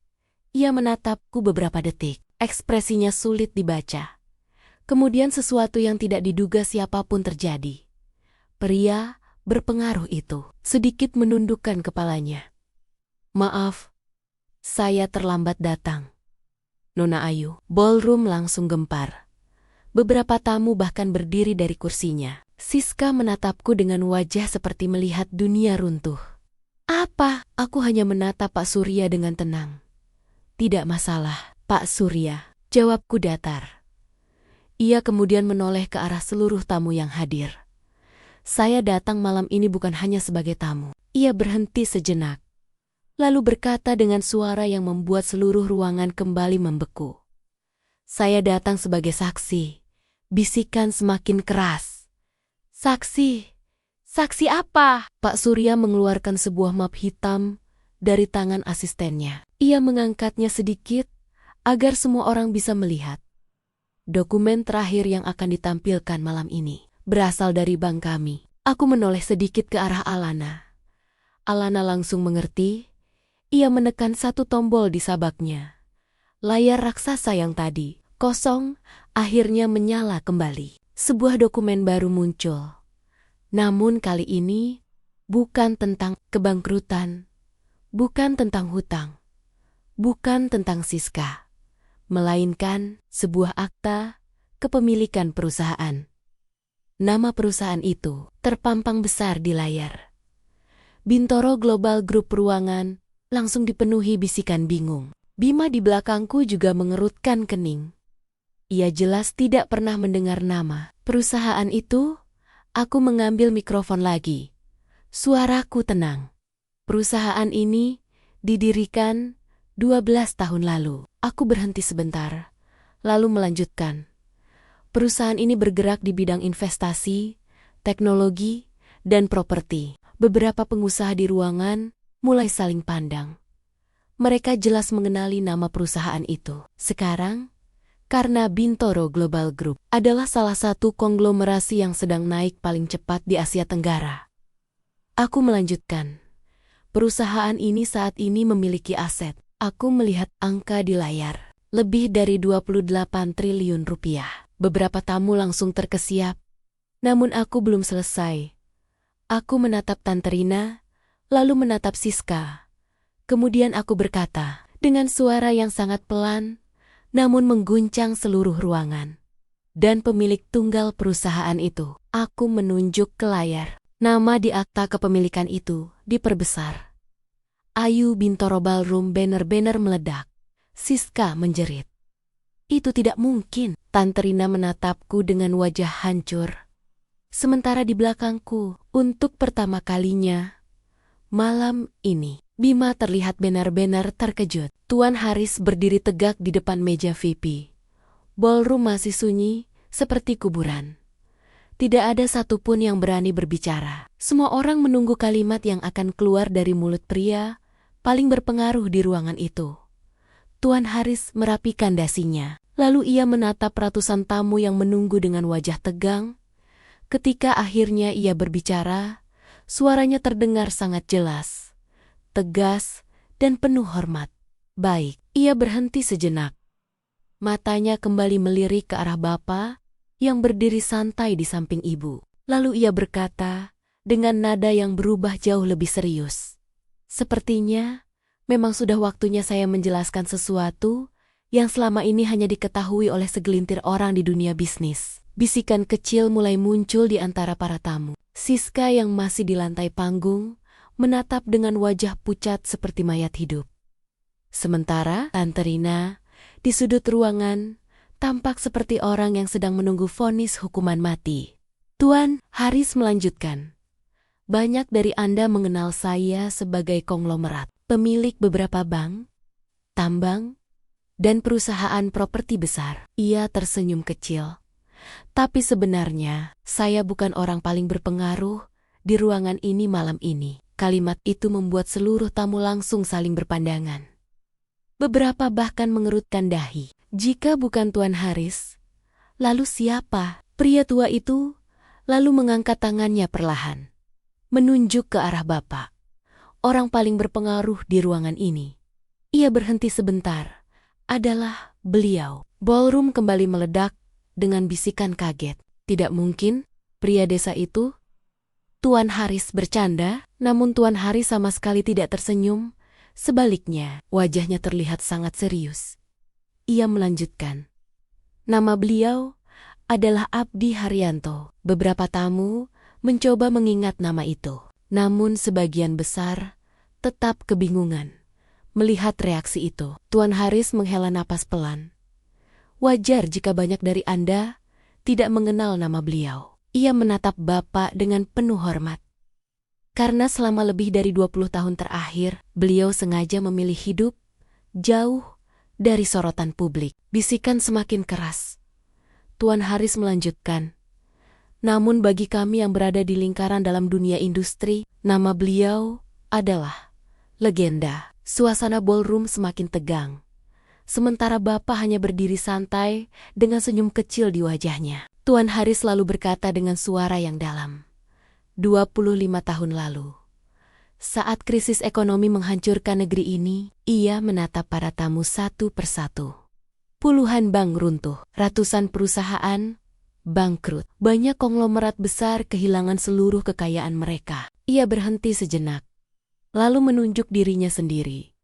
ia menatapku beberapa detik. Ekspresinya sulit dibaca. Kemudian sesuatu yang tidak diduga siapapun terjadi. Pria berpengaruh itu sedikit menundukkan kepalanya. "Maaf, saya terlambat datang, Nona Ayu." Ballroom langsung gempar. Beberapa tamu bahkan berdiri dari kursinya. Siska menatapku dengan wajah seperti melihat dunia runtuh. "Apa?" Aku hanya menatap Pak Surya dengan tenang. "Tidak masalah, Pak Surya," jawabku datar. Ia kemudian menoleh ke arah seluruh tamu yang hadir. "Saya datang malam ini bukan hanya sebagai tamu." Ia berhenti sejenak, lalu berkata dengan suara yang membuat seluruh ruangan kembali membeku. "Saya datang sebagai saksi." Bisikan semakin keras. "Saksi? Saksi apa?" Pak Surya mengeluarkan sebuah map hitam dari tangan asistennya. Ia mengangkatnya sedikit agar semua orang bisa melihat. "Dokumen terakhir yang akan ditampilkan malam ini berasal dari bank kami." Aku menoleh sedikit ke arah Alana. Alana langsung mengerti. Ia menekan satu tombol di sabaknya. Layar raksasa yang tadi kosong akhirnya menyala kembali. Sebuah dokumen baru muncul. Namun kali ini bukan tentang kebangkrutan, bukan tentang hutang, bukan tentang Siska, melainkan sebuah akta kepemilikan perusahaan. Nama perusahaan itu terpampang besar di layar. Bintoro Global Group. Ruangan langsung dipenuhi bisikan bingung. Bima di belakangku juga mengerutkan kening. Ia jelas tidak pernah mendengar nama perusahaan itu. Aku mengambil mikrofon lagi. Suaraku tenang. "Perusahaan ini didirikan 12 tahun lalu." Aku berhenti sebentar, lalu melanjutkan. "Perusahaan ini bergerak di bidang investasi, teknologi, dan properti." Beberapa pengusaha di ruangan mulai saling pandang. Mereka jelas mengenali nama perusahaan itu. Sekarang, karena Bintoro Global Group adalah salah satu konglomerasi yang sedang naik paling cepat di Asia Tenggara. Aku melanjutkan. Perusahaan ini saat ini memiliki aset. Aku melihat angka di layar. Lebih dari 28 triliun rupiah. Beberapa tamu langsung terkesiap. Namun aku belum selesai. Aku menatap Tante Rina, lalu menatap Siska. Kemudian aku berkata, dengan suara yang sangat pelan, namun mengguncang seluruh ruangan. "Dan pemilik tunggal perusahaan itu." Aku menunjuk ke layar. Nama di akta kepemilikan itu diperbesar. Ayu Bintoro Ballroom. Banner-banner meledak. Siska menjerit. "Itu tidak mungkin." Tante Rina menatapku dengan wajah hancur. Sementara di belakangku, untuk pertama kalinya, malam ini, Bima terlihat benar-benar terkejut. Tuan Haris berdiri tegak di depan meja VIP. Ballroom masih sunyi, seperti kuburan. Tidak ada satupun yang berani berbicara. Semua orang menunggu kalimat yang akan keluar dari mulut pria paling berpengaruh di ruangan itu. Tuan Haris merapikan dasinya. Lalu ia menatap ratusan tamu yang menunggu dengan wajah tegang. Ketika akhirnya ia berbicara, suaranya terdengar sangat jelas, tegas, dan penuh hormat. "Baik." Ia berhenti sejenak. Matanya kembali melirik ke arah Bapa yang berdiri santai di samping ibu. Lalu ia berkata dengan nada yang berubah jauh lebih serius. "Sepertinya memang sudah waktunya saya menjelaskan sesuatu yang selama ini hanya diketahui oleh segelintir orang di dunia bisnis." Bisikan kecil mulai muncul di antara para tamu. Siska yang masih di lantai panggung menatap dengan wajah pucat seperti mayat hidup. Sementara Tante Rina di sudut ruangan tampak seperti orang yang sedang menunggu vonis hukuman mati. Tuan Haris melanjutkan. "Banyak dari Anda mengenal saya sebagai konglomerat, pemilik beberapa bank, tambang, dan perusahaan properti besar." Ia tersenyum kecil. "Tapi sebenarnya, saya bukan orang paling berpengaruh di ruangan ini malam ini." Kalimat itu membuat seluruh tamu langsung saling berpandangan. Beberapa bahkan mengerutkan dahi. Jika bukan Tuan Haris, lalu siapa? Pria tua itu lalu mengangkat tangannya perlahan, menunjuk ke arah Bapak, orang paling berpengaruh di ruangan ini. Ia berhenti sebentar. Adalah beliau. Ballroom kembali meledak dengan bisikan kaget. "Tidak mungkin, pria desa itu?" Tuan Haris bercanda, namun Tuan Haris sama sekali tidak tersenyum. Sebaliknya, wajahnya terlihat sangat serius. Ia melanjutkan, nama beliau adalah Abdi Haryanto. Beberapa tamu mencoba mengingat nama itu, namun sebagian besar tetap kebingungan melihat reaksi itu. Tuan Haris menghela napas pelan. Wajar jika banyak dari Anda tidak mengenal nama beliau. Ia menatap Bapak dengan penuh hormat. Karena selama lebih dari 20 tahun terakhir, beliau sengaja memilih hidup jauh dari sorotan publik. Bisikan semakin keras. Tuan Haris melanjutkan, namun bagi kami yang berada di lingkaran dalam dunia industri, nama beliau adalah legenda. Suasana ballroom semakin tegang. Sementara Bapak hanya berdiri santai dengan senyum kecil di wajahnya. Tuan Haris lalu berkata dengan suara yang dalam, 25 tahun lalu, saat krisis ekonomi menghancurkan negeri ini, ia menatap para tamu satu persatu. Puluhan bank runtuh, ratusan perusahaan bangkrut. Banyak konglomerat besar kehilangan seluruh kekayaan mereka. Ia berhenti sejenak, lalu menunjuk dirinya sendiri.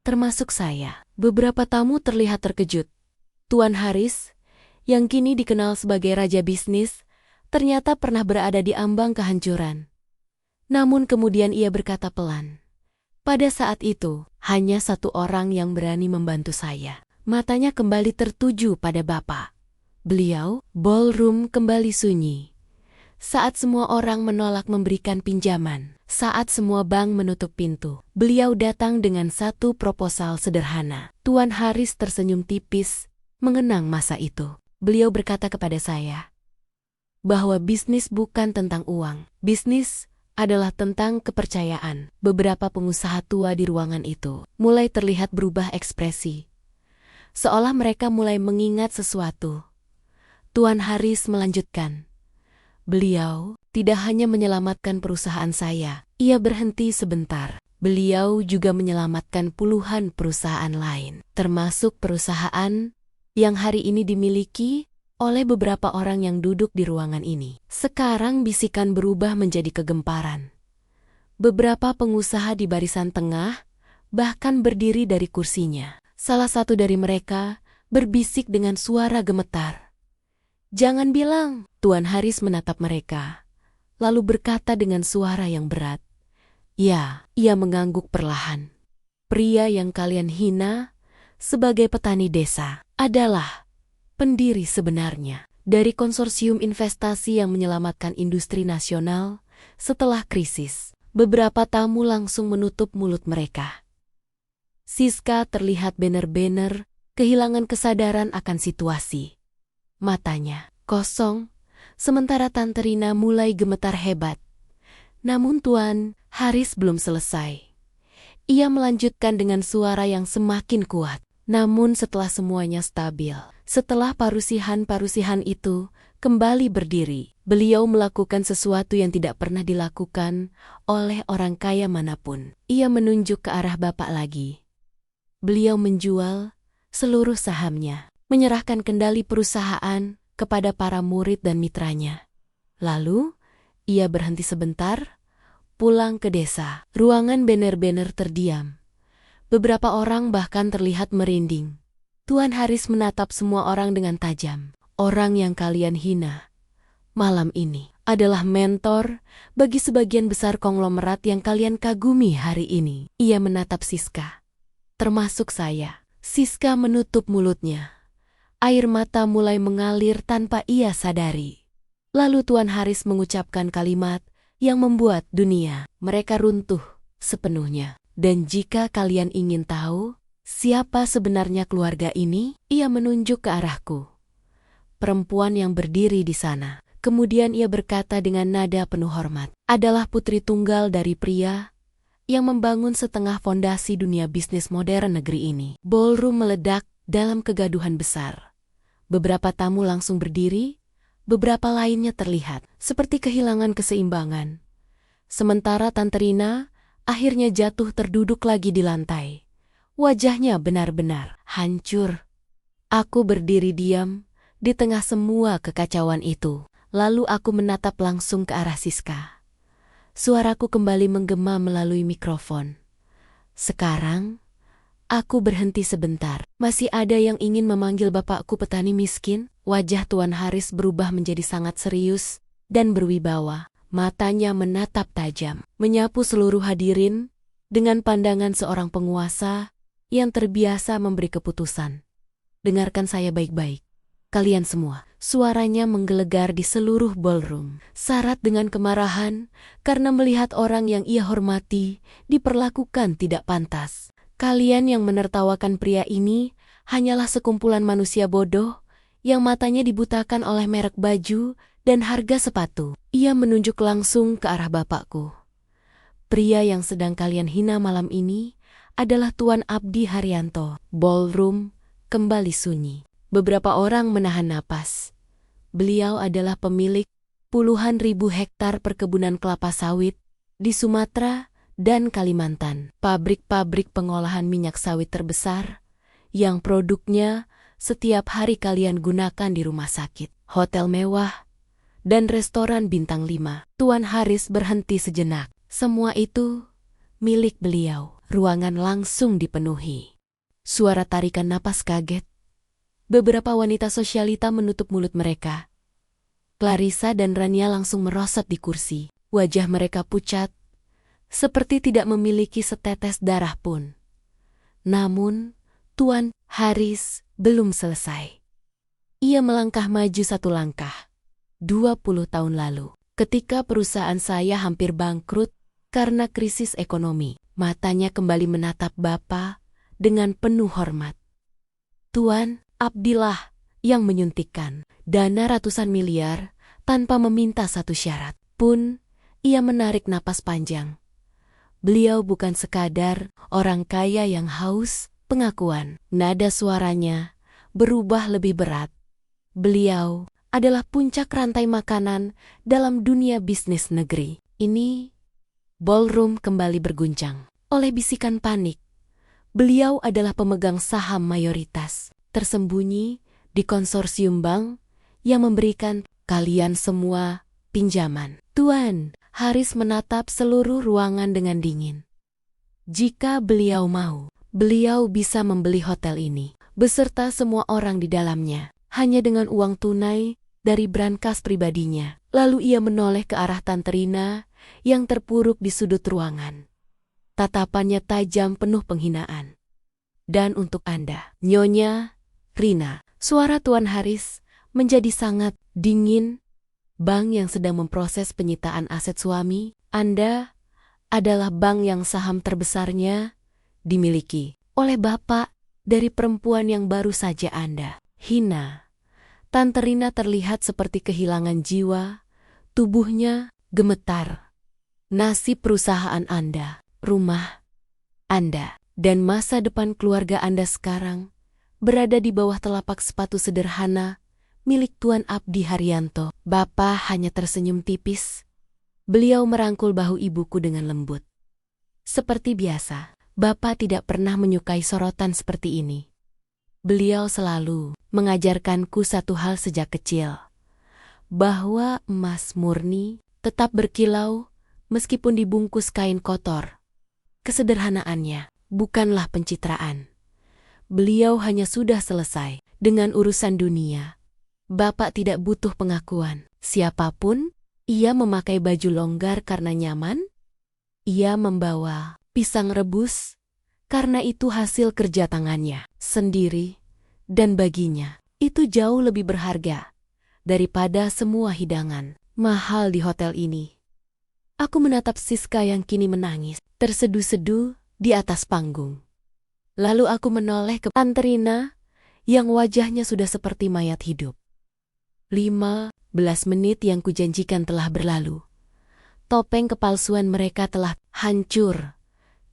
Termasuk saya. Beberapa tamu terlihat terkejut. Tuan Haris, yang kini dikenal sebagai raja bisnis, ternyata pernah berada di ambang kehancuran. Namun kemudian ia berkata pelan, pada saat itu, hanya satu orang yang berani membantu saya. Matanya kembali tertuju pada Bapak. Beliau, ballroom kembali sunyi. Saat semua orang menolak memberikan pinjaman, saat semua bank menutup pintu, beliau datang dengan satu proposal sederhana. Tuan Haris tersenyum tipis, mengenang masa itu. Beliau berkata kepada saya, bahwa bisnis bukan tentang uang. Bisnis adalah tentang kepercayaan. Beberapa pengusaha tua di ruangan itu mulai terlihat berubah ekspresi, seolah mereka mulai mengingat sesuatu. Tuan Haris melanjutkan, beliau tidak hanya menyelamatkan perusahaan saya. Ia berhenti sebentar. Beliau juga menyelamatkan puluhan perusahaan lain, termasuk perusahaan yang hari ini dimiliki oleh beberapa orang yang duduk di ruangan ini. Sekarang bisikan berubah menjadi kegemparan. Beberapa pengusaha di barisan tengah bahkan berdiri dari kursinya. Salah satu dari mereka berbisik dengan suara gemetar, jangan bilang. Tuan Haris menatap mereka, lalu berkata dengan suara yang berat, ya. Ia mengangguk perlahan. Pria yang kalian hina sebagai petani desa adalah pendiri sebenarnya dari konsorsium investasi yang menyelamatkan industri nasional setelah krisis. Beberapa tamu langsung menutup mulut mereka. Siska terlihat benar-benar kehilangan kesadaran akan situasi. Matanya kosong, sementara Tante Rina mulai gemetar hebat. Namun Tuan Haris belum selesai. Ia melanjutkan dengan suara yang semakin kuat. Namun setelah semuanya stabil, setelah parusihan-parusihan itu kembali berdiri, beliau melakukan sesuatu yang tidak pernah dilakukan oleh orang kaya manapun. Ia menunjuk ke arah Bapak lagi. Beliau menjual seluruh sahamnya, menyerahkan kendali perusahaan kepada para murid dan mitranya. Lalu, ia berhenti sebentar, pulang ke desa. Ruangan benar-benar terdiam. Beberapa orang bahkan terlihat merinding. Tuan Haris menatap semua orang dengan tajam. Orang yang kalian hina malam ini adalah mentor bagi sebagian besar konglomerat yang kalian kagumi hari ini. Ia menatap Siska, termasuk saya. Siska menutup mulutnya. Air mata mulai mengalir tanpa ia sadari. Lalu Tuan Haris mengucapkan kalimat yang membuat dunia mereka runtuh sepenuhnya. Dan jika kalian ingin tahu siapa sebenarnya keluarga ini, ia menunjuk ke arahku. Perempuan yang berdiri di sana. Kemudian ia berkata dengan nada penuh hormat, adalah putri tunggal dari pria yang membangun setengah fondasi dunia bisnis modern negeri ini. Ballroom meledak dalam kegaduhan besar. Beberapa tamu langsung berdiri, beberapa lainnya terlihat seperti kehilangan keseimbangan. Sementara Tante Rina akhirnya jatuh terduduk lagi di lantai. Wajahnya benar-benar hancur. Aku berdiri diam di tengah semua kekacauan itu. Lalu aku menatap langsung ke arah Siska. Suaraku kembali menggema melalui mikrofon. Sekarang, aku berhenti sebentar. Masih ada yang ingin memanggil bapakku petani miskin? Wajah Tuan Haris berubah menjadi sangat serius dan berwibawa. Matanya menatap tajam, menyapu seluruh hadirin dengan pandangan seorang penguasa yang terbiasa memberi keputusan. Dengarkan saya baik-baik. Kalian semua. Suaranya menggelegar di seluruh ballroom, syarat dengan kemarahan karena melihat orang yang ia hormati diperlakukan tidak pantas. Kalian yang menertawakan pria ini hanyalah sekumpulan manusia bodoh yang matanya dibutakan oleh merek baju dan harga sepatu. Ia menunjuk langsung ke arah bapakku. Pria yang sedang kalian hina malam ini adalah Tuan Abdi Haryanto. Ballroom kembali sunyi. Beberapa orang menahan napas. Beliau adalah pemilik puluhan ribu hektar perkebunan kelapa sawit di Sumatera dan Kalimantan. Pabrik-pabrik pengolahan minyak sawit terbesar yang produknya setiap hari kalian gunakan di rumah sakit, hotel mewah, dan restoran bintang 5. Tuan Haris berhenti sejenak. Semua itu milik beliau. Ruangan langsung dipenuhi. Suara tarikan napas kaget. Beberapa wanita sosialita menutup mulut mereka. Clarissa dan Rania langsung merosot di kursi. Wajah mereka pucat, seperti tidak memiliki setetes darah pun. Namun, Tuan Haris belum selesai. Ia melangkah maju satu langkah. 20 tahun lalu, ketika perusahaan saya hampir bangkrut karena krisis ekonomi, matanya kembali menatap Bapak dengan penuh hormat. Tuan Abdilah yang menyuntikkan dana ratusan miliar tanpa meminta satu syarat pun. Ia menarik napas panjang. Beliau bukan sekadar orang kaya yang haus pengakuan. Nada suaranya berubah lebih berat. Beliau adalah puncak rantai makanan dalam dunia bisnis negeri. Ini ballroom kembali berguncang oleh bisikan panik. Beliau adalah pemegang saham mayoritas tersembunyi di konsorsium bank yang memberikan kalian semua pinjaman. Tuan Haris menatap seluruh ruangan dengan dingin. Jika beliau mau, beliau bisa membeli hotel ini beserta semua orang di dalamnya hanya dengan uang tunai dari brankas pribadinya. Lalu ia menoleh ke arah Tante Rina yang terpuruk di sudut ruangan. Tatapannya tajam penuh penghinaan. Dan untuk Anda, Nyonya Rina, suara Tuan Haris menjadi sangat dingin. Bank yang sedang memproses penyitaan aset suami Anda adalah bank yang saham terbesarnya dimiliki oleh Bapak dari perempuan yang baru saja Anda hina. Tante Rina terlihat seperti kehilangan jiwa, tubuhnya gemetar. Nasib perusahaan Anda, rumah Anda, dan masa depan keluarga Anda sekarang berada di bawah telapak sepatu sederhana milik Tuan Abdi Haryanto. Bapak hanya tersenyum tipis. Beliau merangkul bahu ibuku dengan lembut. Seperti biasa, Bapak tidak pernah menyukai sorotan seperti ini. Beliau selalu mengajarkanku satu hal sejak kecil, bahwa emas murni tetap berkilau meskipun dibungkus kain kotor. Kesederhanaannya bukanlah pencitraan. Beliau hanya sudah selesai dengan urusan dunia. Bapak tidak butuh pengakuan. Siapapun, ia memakai baju longgar karena nyaman. Ia membawa pisang rebus karena itu hasil kerja tangannya sendiri. Dan baginya, itu jauh lebih berharga daripada semua hidangan mahal di hotel ini. Aku menatap Siska yang kini menangis, terseduh-seduh di atas panggung. Lalu aku menoleh ke Tante Rina yang wajahnya sudah seperti mayat hidup. 15 menit yang kujanjikan telah berlalu. Topeng kepalsuan mereka telah hancur.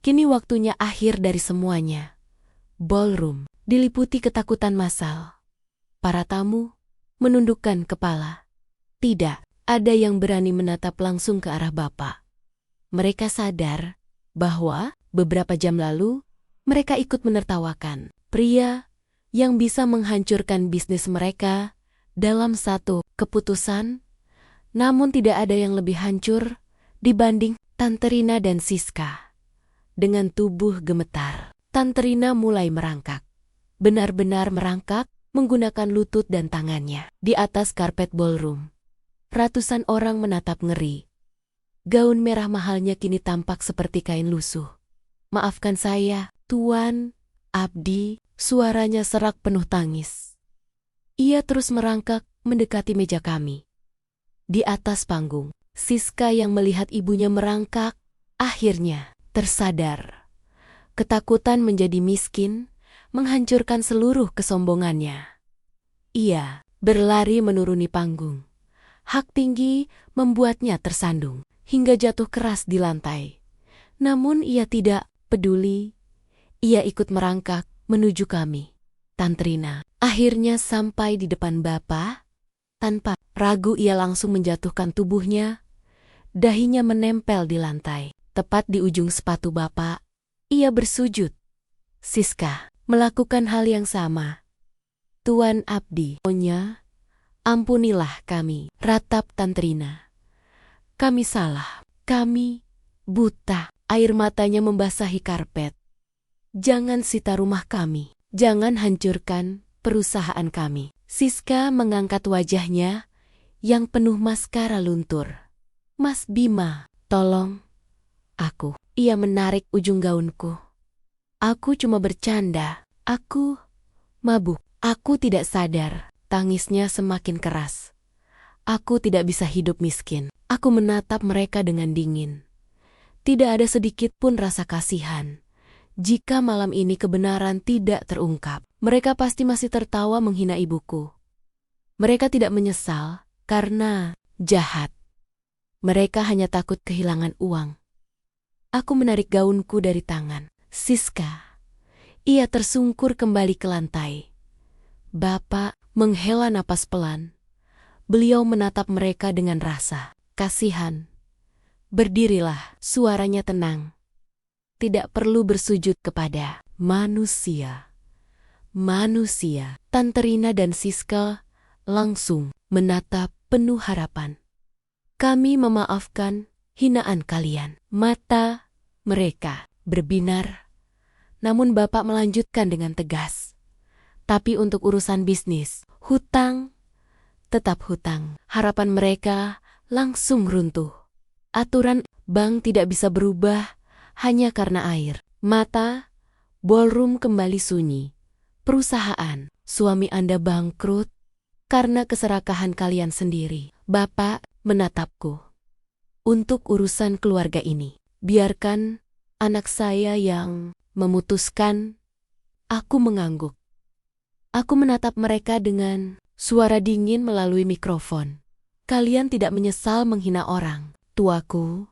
Kini waktunya akhir dari semuanya. Ballroom diliputi ketakutan massal. Para tamu menundukkan kepala. Tidak ada yang berani menatap langsung ke arah Bapak. Mereka sadar bahwa beberapa jam lalu mereka ikut menertawakan pria yang bisa menghancurkan bisnis mereka dalam satu keputusan, namun tidak ada yang lebih hancur dibanding Tante Rina dan Siska. Dengan tubuh gemetar, Tante Rina mulai merangkak. Benar-benar merangkak, menggunakan lutut dan tangannya. Di atas karpet ballroom, ratusan orang menatap ngeri. Gaun merah mahalnya kini tampak seperti kain lusuh. "Maafkan saya, Tuan Abdi," suaranya serak penuh tangis. Ia terus merangkak mendekati meja kami. Di atas panggung, Siska yang melihat ibunya merangkak, akhirnya tersadar. Ketakutan menjadi miskin, menghancurkan seluruh kesombongannya. Ia berlari menuruni panggung. Hak tinggi membuatnya tersandung, hingga jatuh keras di lantai. Namun ia tidak peduli. Ia ikut merangkak menuju kami. Tante Rina akhirnya sampai di depan Bapak. Tanpa ragu ia langsung menjatuhkan tubuhnya. Dahinya menempel di lantai, tepat di ujung sepatu Bapak. Ia bersujud. Siska melakukan hal yang sama. "Tuan Abdi, ampunilah kami," ratap Tante Rina. "Kami salah, kami buta." Air matanya membasahi karpet. "Jangan sita rumah kami, jangan hancurkan perusahaan kami." Siska mengangkat wajahnya yang penuh maskara luntur. "Mas Bima, tolong aku." Ia menarik ujung gaunku. "Aku cuma bercanda, aku mabuk, aku tidak sadar." Tangisnya semakin keras. "Aku tidak bisa hidup miskin." Aku menatap mereka dengan dingin. Tidak ada sedikit pun rasa kasihan. Jika malam ini kebenaran tidak terungkap, mereka pasti masih tertawa menghina ibuku. Mereka tidak menyesal karena jahat. Mereka hanya takut kehilangan uang. Aku menarik gaunku dari tangan Siska. Ia tersungkur kembali ke lantai. Bapak menghela napas pelan. Beliau menatap mereka dengan rasa kasihan. "Berdirilah," suaranya tenang. "Tidak perlu bersujud kepada manusia." "Manusia." Tante Rina dan Siska langsung menatap penuh harapan. "Kami memaafkan hinaan kalian." Mata mereka berbinar. Namun Bapak melanjutkan dengan tegas. "Tapi untuk urusan bisnis, hutang, tetap hutang." Harapan mereka langsung runtuh. Aturan bank tidak bisa berubah hanya karena air mata. Ballroom kembali sunyi. Perusahaan suami Anda bangkrut karena keserakahan kalian sendiri. Bapak menatapku. "Untuk urusan keluarga ini, biarkan anak saya yang memutuskan." Aku mengangguk. Aku menatap mereka dengan suara dingin melalui mikrofon. "Kalian tidak menyesal menghina orang, tuaku.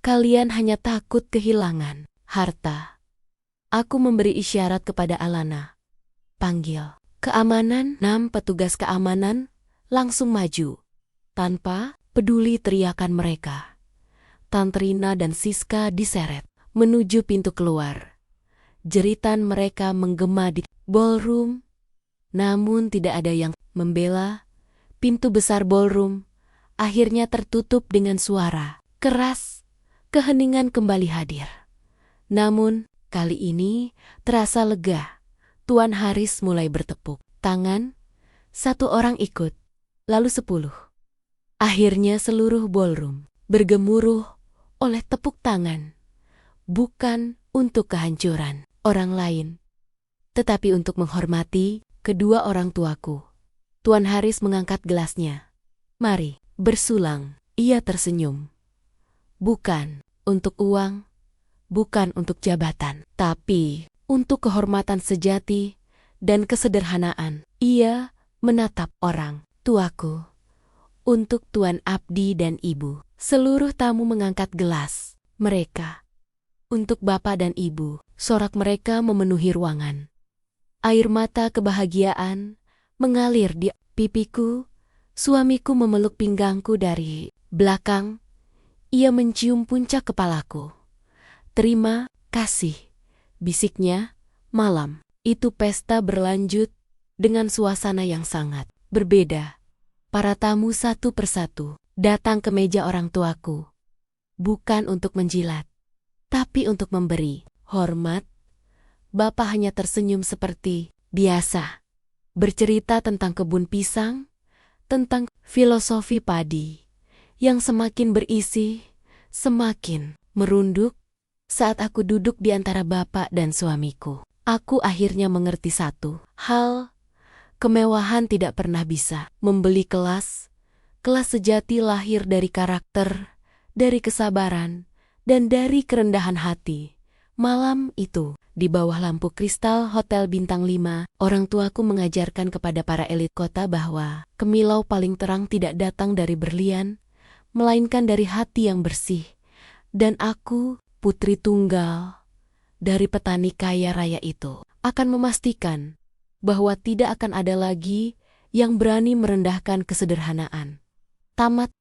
Kalian hanya takut kehilangan harta." Aku memberi isyarat kepada Alana. "Panggil keamanan." 6 petugas keamanan langsung maju. Tanpa peduli teriakan mereka, Tante Rina dan Siska diseret menuju pintu keluar. Jeritan mereka menggema di ballroom, namun tidak ada yang membela. Pintu besar ballroom akhirnya tertutup dengan suara keras. Keheningan kembali hadir. Namun kali ini terasa lega. Tuan Haris mulai bertepuk tangan. 1 orang ikut, lalu 10. Akhirnya seluruh ballroom bergemuruh oleh tepuk tangan. Bukan untuk kehancuran orang lain, tetapi untuk menghormati kedua orang tuaku. Tuan Haris mengangkat gelasnya. "Mari bersulang." Ia tersenyum. "Bukan untuk uang, bukan untuk jabatan, tapi untuk kehormatan sejati dan kesederhanaan." Ia menatap orang tuaku. "Untuk Tuan Abdi dan Ibu." Seluruh tamu mengangkat gelas mereka. "Untuk Bapak dan Ibu." Sorak mereka memenuhi ruangan. Air mata kebahagiaan mengalir di pipiku. Suamiku memeluk pinggangku dari belakang. Ia mencium puncak kepalaku. "Terima kasih," bisiknya. Malam itu pesta berlanjut dengan suasana yang sangat berbeda. Para tamu satu persatu datang ke meja orang tuaku. bukan untuk menjilat, tapi untuk memberi hormat. Bapak hanya tersenyum seperti biasa, bercerita tentang kebun pisang, tentang filosofi padi, yang semakin berisi, semakin merunduk. Saat aku duduk di antara bapak dan suamiku, aku akhirnya mengerti satu hal. Kemewahan tidak pernah bisa membeli kelas. Kelas sejati lahir dari karakter, dari kesabaran, dan dari kerendahan hati. Malam itu, di bawah lampu kristal Hotel Bintang 5, orang tuaku mengajarkan kepada para elit kota bahwa kemilau paling terang tidak datang dari berlian, melainkan dari hati yang bersih. Dan aku, putri tunggal dari petani kaya raya itu, akan memastikan bahwa tidak akan ada lagi yang berani merendahkan kesederhanaan. Tamat.